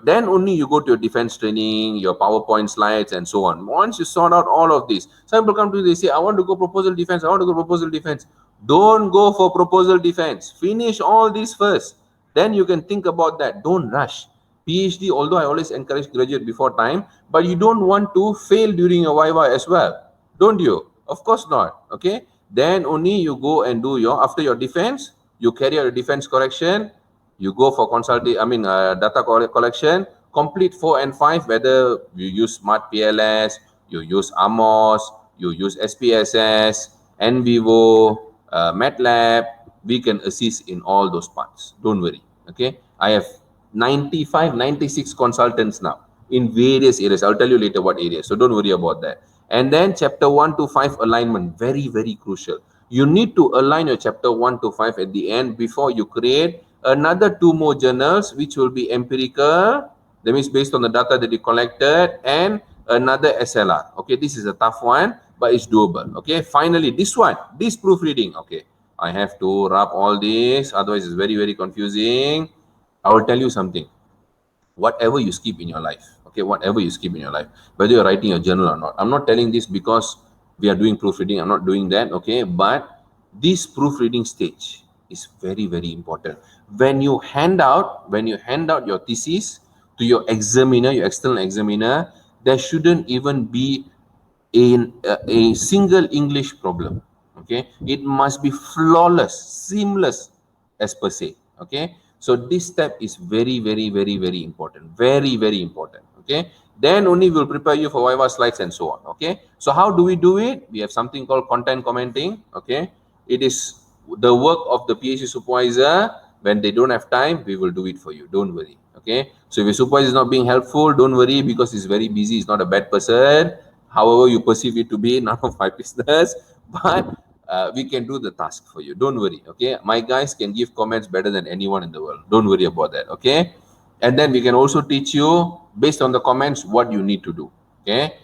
then only you go to your defense training, your PowerPoint slides, and so on. Once you sort out all of this, some people come to you, they say, I want to go proposal defense, I want to go proposal defense. Don't go for proposal defense. Finish all this first. Then you can think about that. Don't rush. PhD, although I always encourage graduate before time, but you don't want to fail during your Viva as well. Don't you? Of course not. Okay. Then only you go and do your, after your defense, you carry out a defense correction, you go for data collection, complete 4 and 5, whether you use Smart PLS, you use Amos, you use SPSS, NVivo, MATLAB, we can assist in all those parts. Don't worry. Okay. I have 95, 96 consultants now in various areas. I'll tell you later what areas. So don't worry about that. And then chapter 1 to 5 alignment, very, very crucial. You need to align your chapter 1 to 5 at the end before you create another 2 more journals, which will be empirical. That means based on the data that you collected, and another SLR. Okay, this is a tough one, but it's doable. Okay, finally, this one, this proofreading. Okay, I have to wrap all this, otherwise it's very, very confusing. I will tell you something. Whatever you skip in your life, okay, whatever you skip in your life, whether you're writing a journal or not, I'm not telling this because we are doing proofreading, I'm not doing that, okay, but this proofreading stage is very, very important. When you hand out your thesis to your examiner, your external examiner, there shouldn't even be a single English problem. Okay, it must be flawless, seamless as per se. Okay, so this step is very, very, very, very important. Very, very important. Okay, then only we'll prepare you for Viva slides and so on. Okay, so how do we do it? We have something called content commenting. Okay, it is the work of the PhD supervisor. When they don't have time, we will do it for you. Don't worry. Okay, so if your supervisor is not being helpful, don't worry, because he's very busy. He's not a bad person. However you perceive it to be, none of my business, but we can do the task for you. Don't worry. Okay, my guys can give comments better than anyone in the world. Don't worry about that. Okay, and then we can also teach you based on the comments what you need to do. Okay,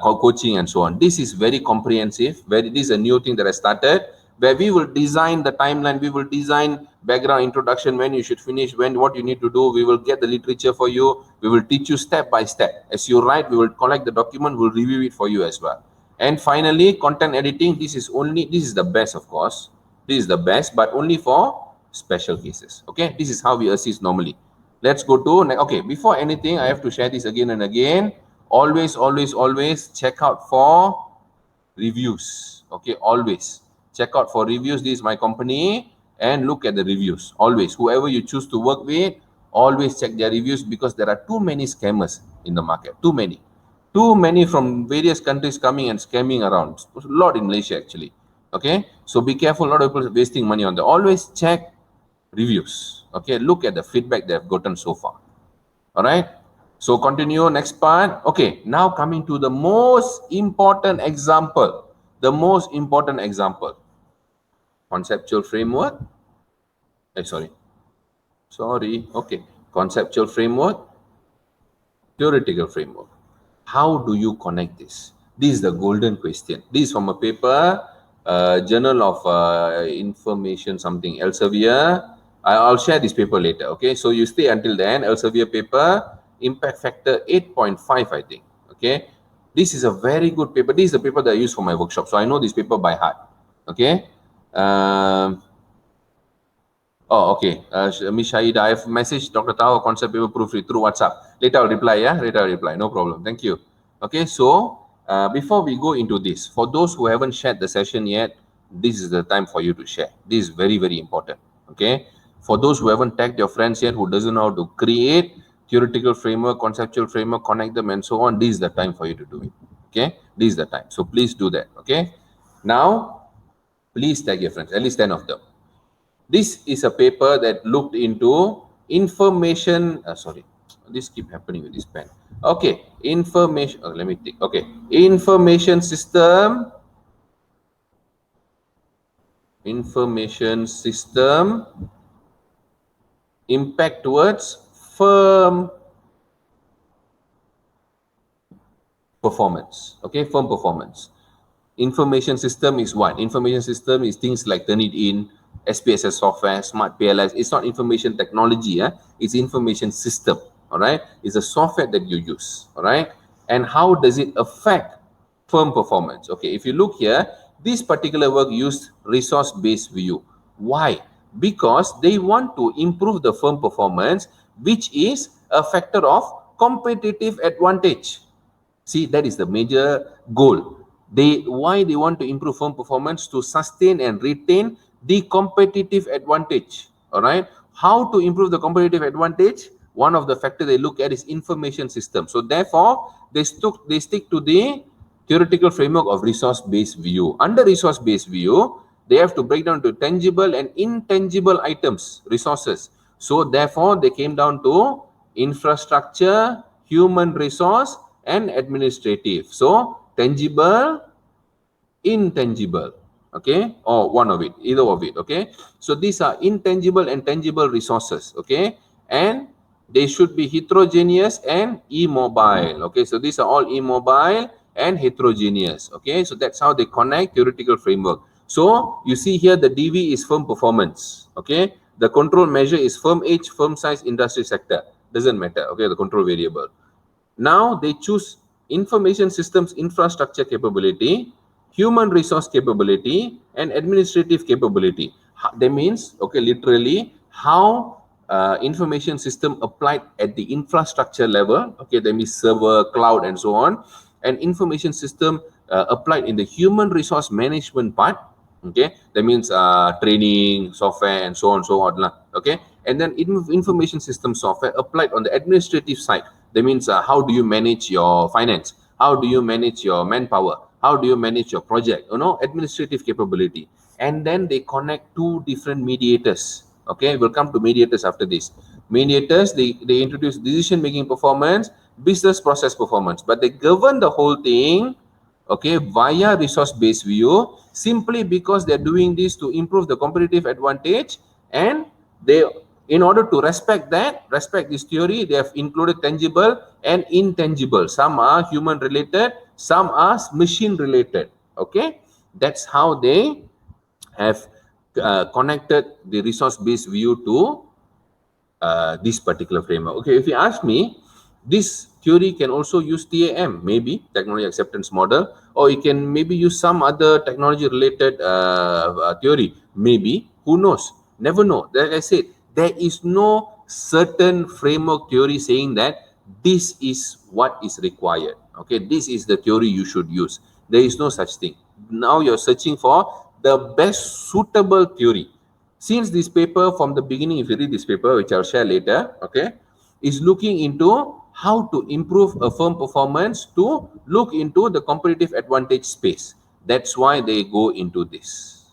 coaching and so on. This is very comprehensive. This is a new thing that I started, where we will design the timeline, we will design background introduction, when you should finish, what you need to do. We will get the literature for you. We will teach you step by step. As you write, we will collect the document, we'll review it for you as well. And finally, content editing. This is the best, of course. This is the best, but only for special cases. Okay, this is how we assist normally. Let's go to, okay, before anything, I have to share this again and again. Always, always, always check out for reviews. Okay, always check out for reviews. This is my company, and look at the reviews. Always, whoever you choose to work with, always check their reviews, because there are too many scammers in the market. Too many from various countries coming and scamming around. A lot in Malaysia actually. Okay, so be careful. A lot of people wasting money on that. Always check reviews. Okay, look at the feedback they have gotten so far. All right, so continue, next part. Okay, now coming to the most important example. The most important example. Conceptual framework. Okay, conceptual framework, theoretical framework. How do you connect this? This is the golden question. This is from a paper, Journal of Information something, Elsevier. I'll share this paper later. Okay, so you stay until the end. Elsevier paper, impact factor 8.5, I think. Okay, this is a very good paper. This is the paper that I use for my workshop, so I know this paper by heart. Okay. Okay. Miss Shahida, I have messaged Dr. Tao concept paper proofread through WhatsApp. Later I'll reply. Yeah, later I'll reply. No problem. Thank you. Okay. So before we go into this, for those who haven't shared the session yet, this is the time for you to share. This is very, very important. Okay. For those who haven't tagged your friends yet, who doesn't know how to create theoretical framework, conceptual framework, connect them and so on, this is the time for you to do it. Okay. This is the time. So please do that. Okay. Now, please tag your friends, at least 10 of them. This is a paper that looked into information. This keep happening with this pen. Okay, information. Let me think. Okay, information system. Information system impact towards firm performance. Okay, firm performance. Information system is what? Information system is things like Turnitin, SPSS software, Smart PLS. It's not information technology, it's information system. All right, it's a software that you use. All right, and how does it affect firm performance? Okay, if you look here, this particular work used resource-based view. Why? Because they want to improve the firm performance, which is a factor of competitive advantage. See, that is the major goal. Why they want to improve firm performance? To sustain and retain the competitive advantage. All right. How to improve the competitive advantage? One of the factors they look at is information system. So therefore, they stick to the theoretical framework of resource-based view. Under resource-based view, they have to break down to tangible and intangible items, resources. So therefore, they came down to infrastructure, human resource, and administrative. So tangible, intangible, okay, or one of it, either of it, okay. So these are intangible and tangible resources, okay, and they should be heterogeneous and immobile, okay. So these are all immobile and heterogeneous, okay. So that's how they connect theoretical framework. So you see here the DV is firm performance, okay. The control measure is firm age, firm size, industry sector, doesn't matter, okay, the control variable. Now they choose information systems infrastructure capability, human resource capability, and administrative capability. That means, okay, literally how information system applied at the infrastructure level, okay, that means server, cloud, and so on, and information system applied in the human resource management part, okay, that means training, software, and so on, okay, and then information system software applied on the administrative side. That means how do you manage your finance? How do you manage your manpower? How do you manage your project? You know, administrative capability. And then they connect two different mediators. Okay, we'll come to mediators after this. Mediators, they introduce decision-making performance, business process performance, but they govern the whole thing, okay, via resource-based view, simply because they're doing this to improve the competitive advantage, and they, in order to respect this theory, they have included tangible and intangible. Some are human related, some are machine related, okay. That's how they have connected the resource-based view to this particular framework. Okay, if you ask me, this theory can also use TAM, maybe technology acceptance model, or you can maybe use some other technology related theory, maybe, who knows, never know. Like I said, there is no certain framework theory saying that this is what is required. Okay, this is the theory you should use. There is no such thing. Now you're searching for the best suitable theory. Since this paper, from the beginning, if you read this paper, which I'll share later, okay, is looking into how to improve a firm performance to look into the competitive advantage space. That's why they go into this.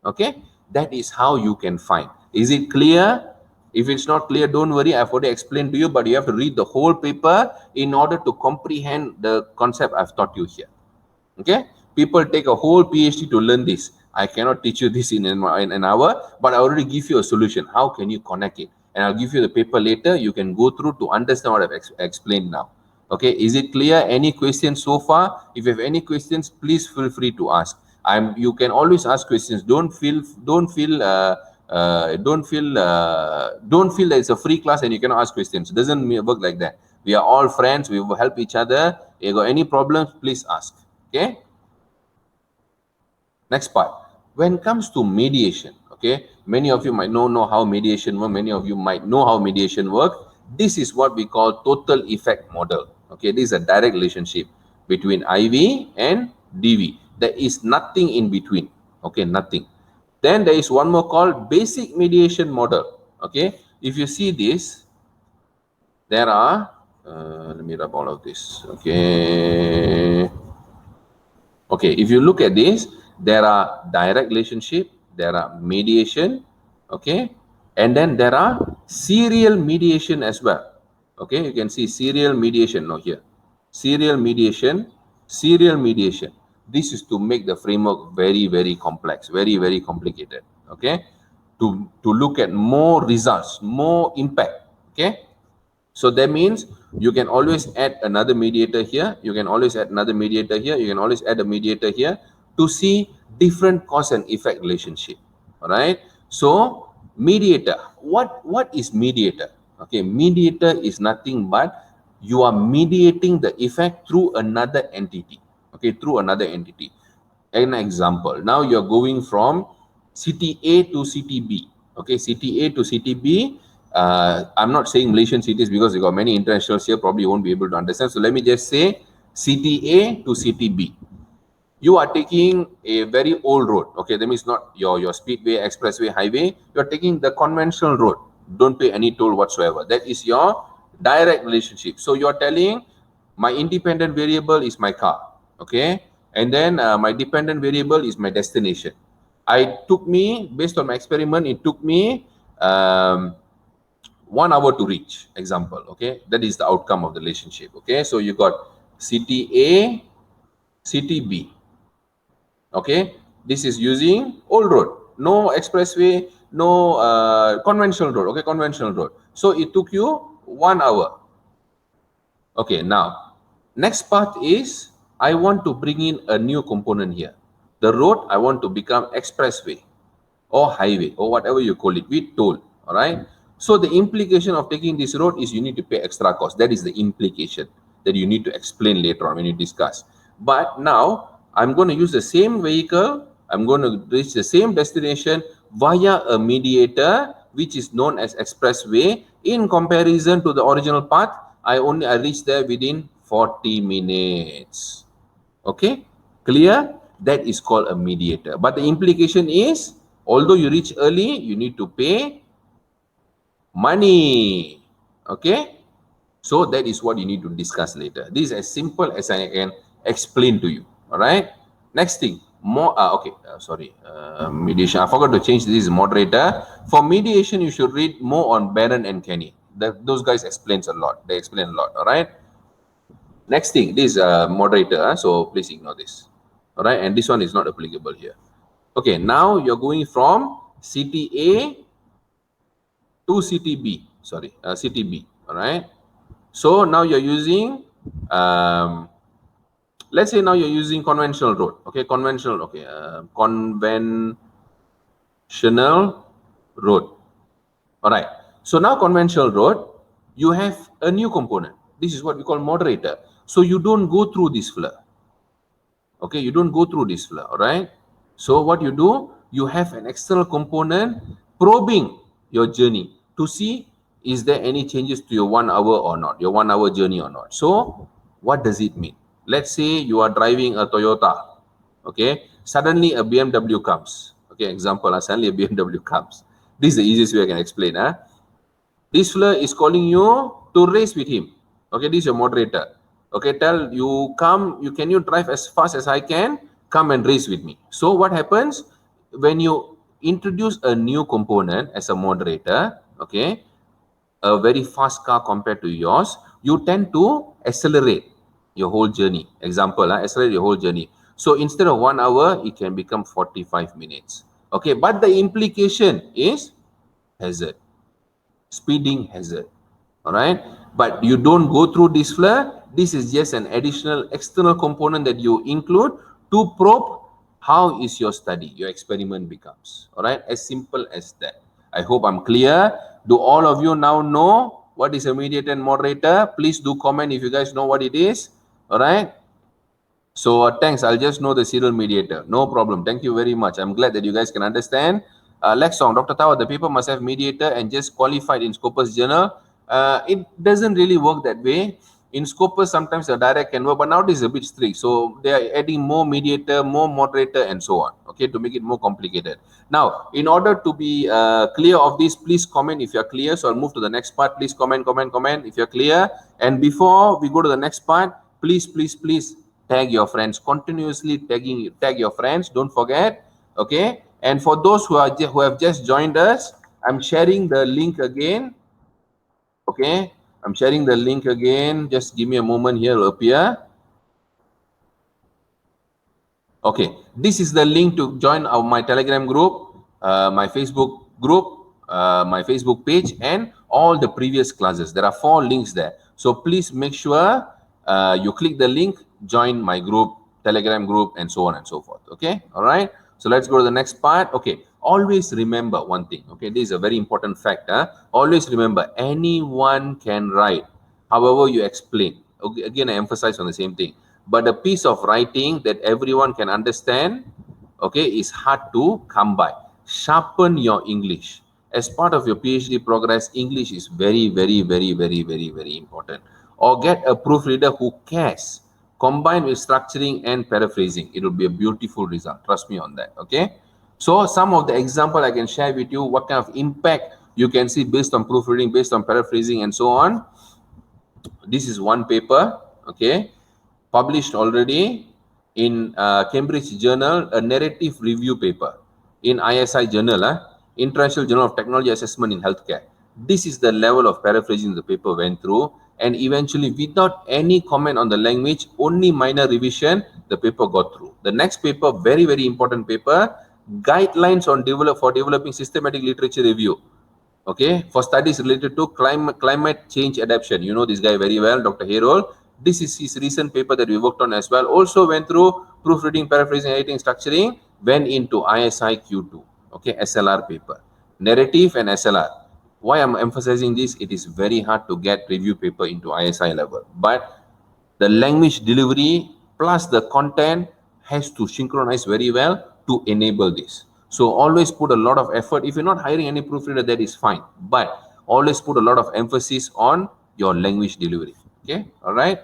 Okay, that is how you can find. Is it clear? If it's not clear, don't worry, I've already explained to you, but you have to read the whole paper in order to comprehend the concept I've taught you here. Okay, people take a whole PhD to learn this. I cannot teach you this in an hour, but I already give you a solution. How can you connect it? And I'll give you the paper later. You can go through to understand what I've explained now. Okay, is it clear? Any questions so far? If you have any questions, please feel free to ask. You can always ask questions. Don't feel that it's a free class and you cannot ask questions. It doesn't work like that. We are all friends. We will help each other. If you got any problems, please ask. Okay. Next part. When it comes to mediation, okay, many of you might not know how mediation works. Many of you might know how mediation works. This is what we call total effect model. Okay, this is a direct relationship between IV and DV. There is nothing in between. Okay, nothing. Then there is one more called basic mediation model. Okay, if you see this, there are, let me rub all of this. Okay. Okay, if you look at this, there are direct relationship, there are mediation, okay, and then there are serial mediation as well. Okay, you can see serial mediation now here. Serial mediation, serial mediation. This is to make the framework very, very complex, very, very complicated. Okay, to look at more results, more impact. Okay. So that means you can always add another mediator here. You can always add another mediator here. You can always add a mediator here to see different cause and effect relationship. All right. So mediator, what is mediator? Okay, mediator is nothing but you are mediating the effect through another entity. Okay, through another entity. An example. Now you're going from city A to city B. Okay, city A to city B. I'm not saying Malaysian cities because you got many internationals here, probably won't be able to understand. So let me just say city A to city B. You are taking a very old road. Okay, that means not your speedway, expressway, highway. You're taking the conventional road. Don't pay any toll whatsoever. That is your direct relationship. So you're telling my independent variable is my car. Okay, and then my dependent variable is my destination. Based on my experiment, it took me 1 hour to reach, example. Okay, that is the outcome of the relationship. Okay, so you got city A, city B. Okay, this is using old road, no expressway, no conventional road. Okay, conventional road. So it took you 1 hour. Okay, now next part is I want to bring in a new component here. The road I want to become expressway or highway or whatever you call it with toll. All right. So the implication of taking this road is you need to pay extra cost. That is the implication that you need to explain later on when you discuss. But now I'm going to use the same vehicle. I'm going to reach the same destination via a mediator, which is known as expressway. In comparison to the original path, I reach there within 40 minutes. Okay, clear? That is called a mediator. But the implication is, although you reach early, you need to pay money. Okay, so that is what you need to discuss later. This is as simple as I can explain to you. All right. Next thing, mediation. I forgot to change this moderator. For mediation, you should read more on Baron and Kenny. Those guys explains a lot. They explain a lot. All right. Next thing, this moderator. So please ignore this. All right. And this one is not applicable here. Okay. Now you're going from city A to city B. Sorry, city B. All right. So now you're using, let's say now you're using conventional road. Okay, conventional. Okay, conventional road. All right. So now conventional road, you have a new component. This is what we call moderator. So you don't go through this floor. Okay, you don't go through this floor. All right. So what you do, you have an external component probing your journey to see is there any changes to your 1 hour or not, your 1 hour journey or not. So what does it mean? Let's say you are driving a Toyota. Okay, suddenly a BMW comes. Okay, example, suddenly a BMW comes. This is the easiest way I can explain. This fella is calling you to race with him. Okay, this is your moderator. Okay, tell you come, can you drive as fast as I can? Come and race with me. So what happens when you introduce a new component as a moderator? Okay, a very fast car compared to yours, you tend to accelerate your whole journey. Example, accelerate your whole journey. So instead of 1 hour, it can become 45 minutes. Okay, but the implication is hazard, speeding hazard. All right, but you don't go through this floor. This is just an additional external component that you include to probe how is your study, your experiment becomes. All right, as simple as that. I hope I'm clear. Do all of you now know what is a mediator and moderator? Please do comment if you guys know what it is. All right. So thanks. I'll just know the serial mediator. No problem. Thank you very much. I'm glad that you guys can understand. Lexong, Dr. Tawa, the paper must have mediator and just qualified in Scopus Journal. It doesn't really work that way. In Scopus, sometimes the direct can work, but now this is a bit strict. So they are adding more mediator, more moderator, and so on. Okay, to make it more complicated. Now, in order to be clear of this, please comment if you're clear. So I'll move to the next part. Please comment if you're clear. And before we go to the next part, please tag your friends. Continuously tag your friends. Don't forget. Okay. And for those who have just joined us, I'm sharing the link again. Okay, I'm sharing the link again. Just give me a moment here, it'll appear. Okay, this is the link to join my Telegram group, my Facebook group, my Facebook page, and all the previous classes. There are 4 links there. So please make sure you click the link, join my group, Telegram group, and so on and so forth. Okay, all right. So let's go to the next part. Okay, always remember one thing. Okay, this is a very important fact. Always remember, anyone can write, however you explain. Okay, again, I emphasize on the same thing. But a piece of writing that everyone can understand, okay, is hard to come by. Sharpen your English. As part of your PhD progress, English is very, very, very, very, very, very important. Or get a proofreader who cares combined with structuring and paraphrasing. It will be a beautiful result. Trust me on that. Okay. So some of the example I can share with you, what kind of impact you can see based on proofreading, based on paraphrasing, and so on. This is one paper, okay, published already in Cambridge Journal, a narrative review paper in ISI Journal, International Journal of Technology Assessment in Healthcare. This is the level of paraphrasing the paper went through, and eventually, without any comment on the language, only minor revision, the paper got through. The next paper, very, very important paper, guidelines on developing systematic literature review. Okay, for studies related to climate change adaptation. You know this guy very well, Dr. Herol. This is his recent paper that we worked on as well. Also went through proofreading, paraphrasing, editing, structuring, went into ISI Q2. Okay, SLR paper. Narrative and SLR. Why I'm emphasizing this? It is very hard to get review paper into ISI level. But the language delivery plus the content has to synchronize very well to enable this. So always put a lot of effort. If you're not hiring any proofreader, that is fine. But always put a lot of emphasis on your language delivery. Okay, all right.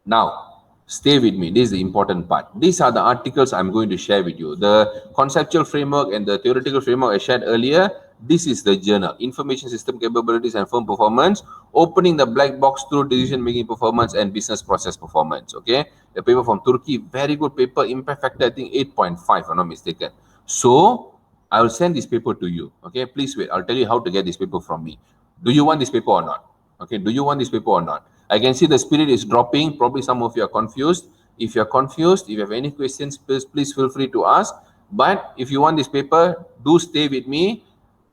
Now, stay with me. This is the important part. These are the articles I'm going to share with you. The conceptual framework and the theoretical framework I shared earlier. This is the journal. Information System Capabilities and Firm Performance. Opening the black box through decision-making performance and business process performance. Okay. The paper from Turkey. Very good paper. Impact factor, I think 8.5, if I'm not mistaken. So, I will send this paper to you. Okay. Please wait. I'll tell you how to get this paper from me. Do you want this paper or not? Okay. Do you want this paper or not? I can see the spirit is dropping. Probably some of you are confused. If you're confused, if you have any questions, please feel free to ask. But if you want this paper, do stay with me.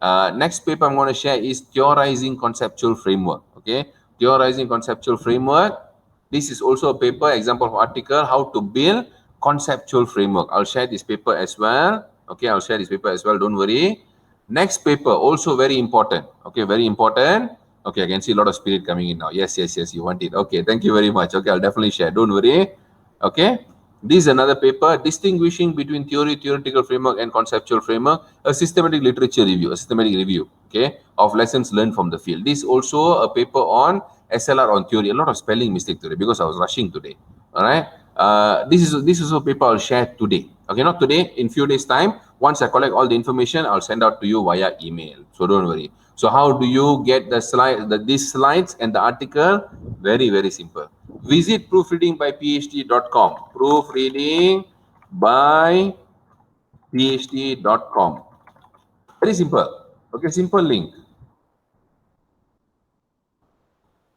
Next paper I'm going to share is Theorizing Conceptual Framework. Okay, Theorizing Conceptual Framework. This is also a paper, example of article, how to build conceptual framework. I'll share this paper as well. Okay, I'll share this paper as well. Don't worry. Next paper, also very important. Okay, very important. Okay, I can see a lot of spirit coming in now. Yes, yes, yes, you want it. Okay, thank you very much. Okay, I'll definitely share. Don't worry. Okay, this is another paper, Distinguishing Between Theory, Theoretical Framework and Conceptual Framework, a systematic literature review, okay, of lessons learned from the field. This is also a paper on SLR on theory. A lot of spelling mistake today because I was rushing today. All right. This is a paper I'll share today. Okay, not today, in few days' time. Once I collect all the information, I'll send out to you via email. So don't worry. So how do you get the slide, these slides and the article? Very, very simple. Visit proofreadingbyphd.com. Proofreadingbyphd.com. Very simple. Okay, simple link.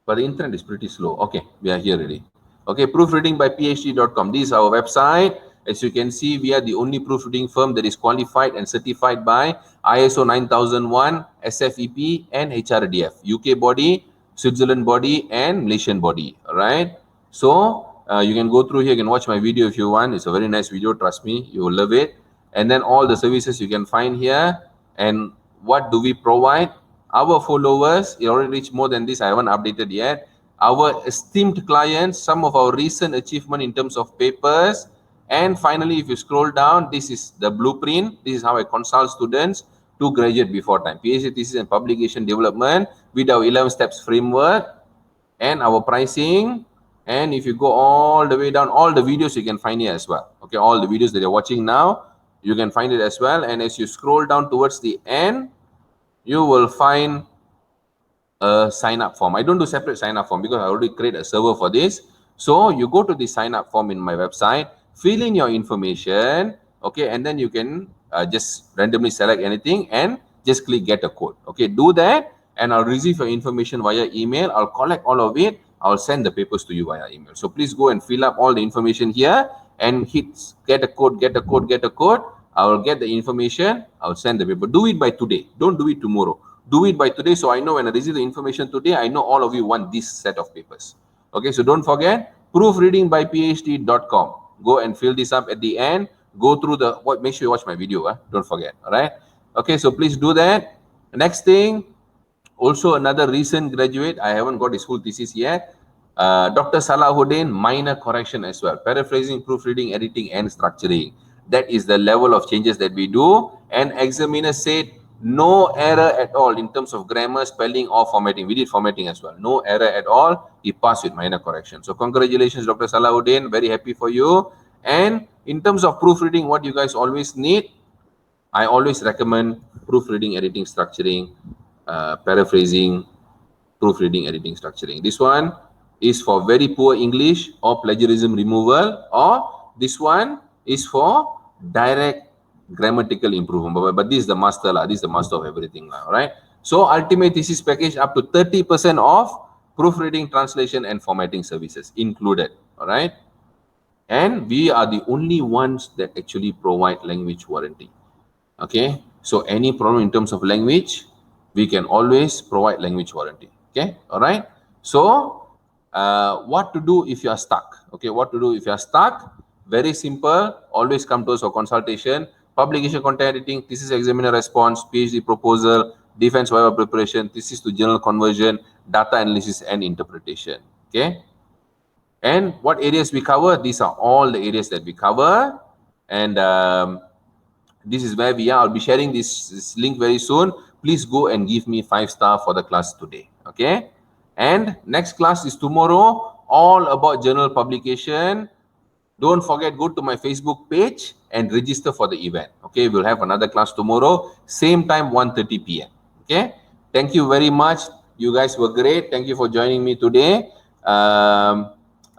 But the internet is pretty slow. Okay, we are here already. Okay, proofreadingbyphd.com. This is our website. As you can see, we are the only proofreading firm that is qualified and certified by ISO 9001, SFEP, and HRDF. UK body, Switzerland body, and Malaysian body. All right. So you can go through here. You can watch my video if you want. It's a very nice video. Trust me, you will love it. And then all the services you can find here. And what do we provide? Our followers, it already reached more than this. I haven't updated yet. Our esteemed clients, some of our recent achievement in terms of papers. And finally, if you scroll down, this is the blueprint. This is how I consult students to graduate before time. PhD thesis and publication development with our 11 steps framework and our pricing. And if you go all the way down, all the videos you can find here as well. Okay, all the videos that you're watching now, you can find it as well. And as you scroll down towards the end, you will find a sign up form. I don't do separate sign up form because I already create a server for this. So you go to the sign up form in my website, fill in your information, okay, and then you can just randomly select anything and just click get a code. Okay, do that and I'll receive your information via email. I'll collect all of it. I'll send the papers to you via email. So please go and fill up all the information here and hit get a code, get a code, get a code. I will get the information. I'll send the paper. Do it by today. Don't do it tomorrow. Do it by today. So I know when I receive the information today, I know all of you want this set of papers. Okay, so don't forget proofreadingbyphd.com. Go and fill this up at the end. Go through the make sure you watch my video. Don't forget. All right. Okay, so please do that. Next thing, also another recent graduate. I haven't got his full thesis yet. Dr. Salahuddin, minor correction as well. Paraphrasing, proofreading, editing, and structuring. That is the level of changes that we do. And examiner said No error at all in terms of grammar, spelling, or formatting. We did formatting as well. No error at all. He passed with minor correction. So congratulations, Dr. Salahuddin. Very happy for you. And in terms of proofreading, what you guys always need, I always recommend proofreading, editing, structuring, paraphrasing, proofreading, editing, structuring. This one is for very poor English or plagiarism removal, or this one is for direct grammatical improvement. But this is the master lah. This is the master of everything lah. Right. So ultimate thesis package up to 30% off proofreading, translation, and formatting services included. All right. And we are the only ones that actually provide language warranty. Okay, so any problem in terms of language, we can always provide language warranty. Okay, all right. So what to do if you are stuck? Okay, what to do if you are stuck? Very simple. Always come to us for consultation. Publication, content editing, thesis examiner response, PhD proposal, defense viva preparation, thesis to journal conversion, data analysis and interpretation. Okay, and what areas we cover? These are all the areas that we cover, and this is where we are. I'll be sharing this link very soon. Please go and give me 5-star for the class today. Okay. And next class is tomorrow, all about journal publication. Don't forget, go to my Facebook page and register for the event. Okay. We'll have another class tomorrow, same time, 1:30 p.m. Okay. Thank you very much. You guys were great. Thank you for joining me today.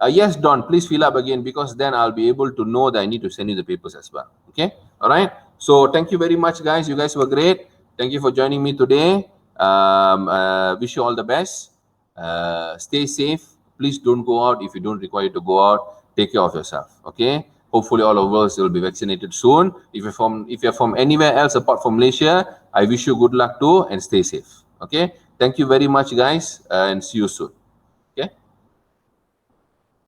Yes, Don, please fill up again, because then I'll be able to know that I need to send you the papers as well. Okay. All right. So thank you very much, guys. You guys were great. Thank you for joining me today. Wish you all the best. Stay safe. Please don't go out if you don't require to go out. Take care of yourself. Okay. Hopefully all of us will be vaccinated soon. If you're from anywhere else apart from Malaysia, I wish you good luck too, and stay safe. Okay. Thank you very much, guys, and see you soon.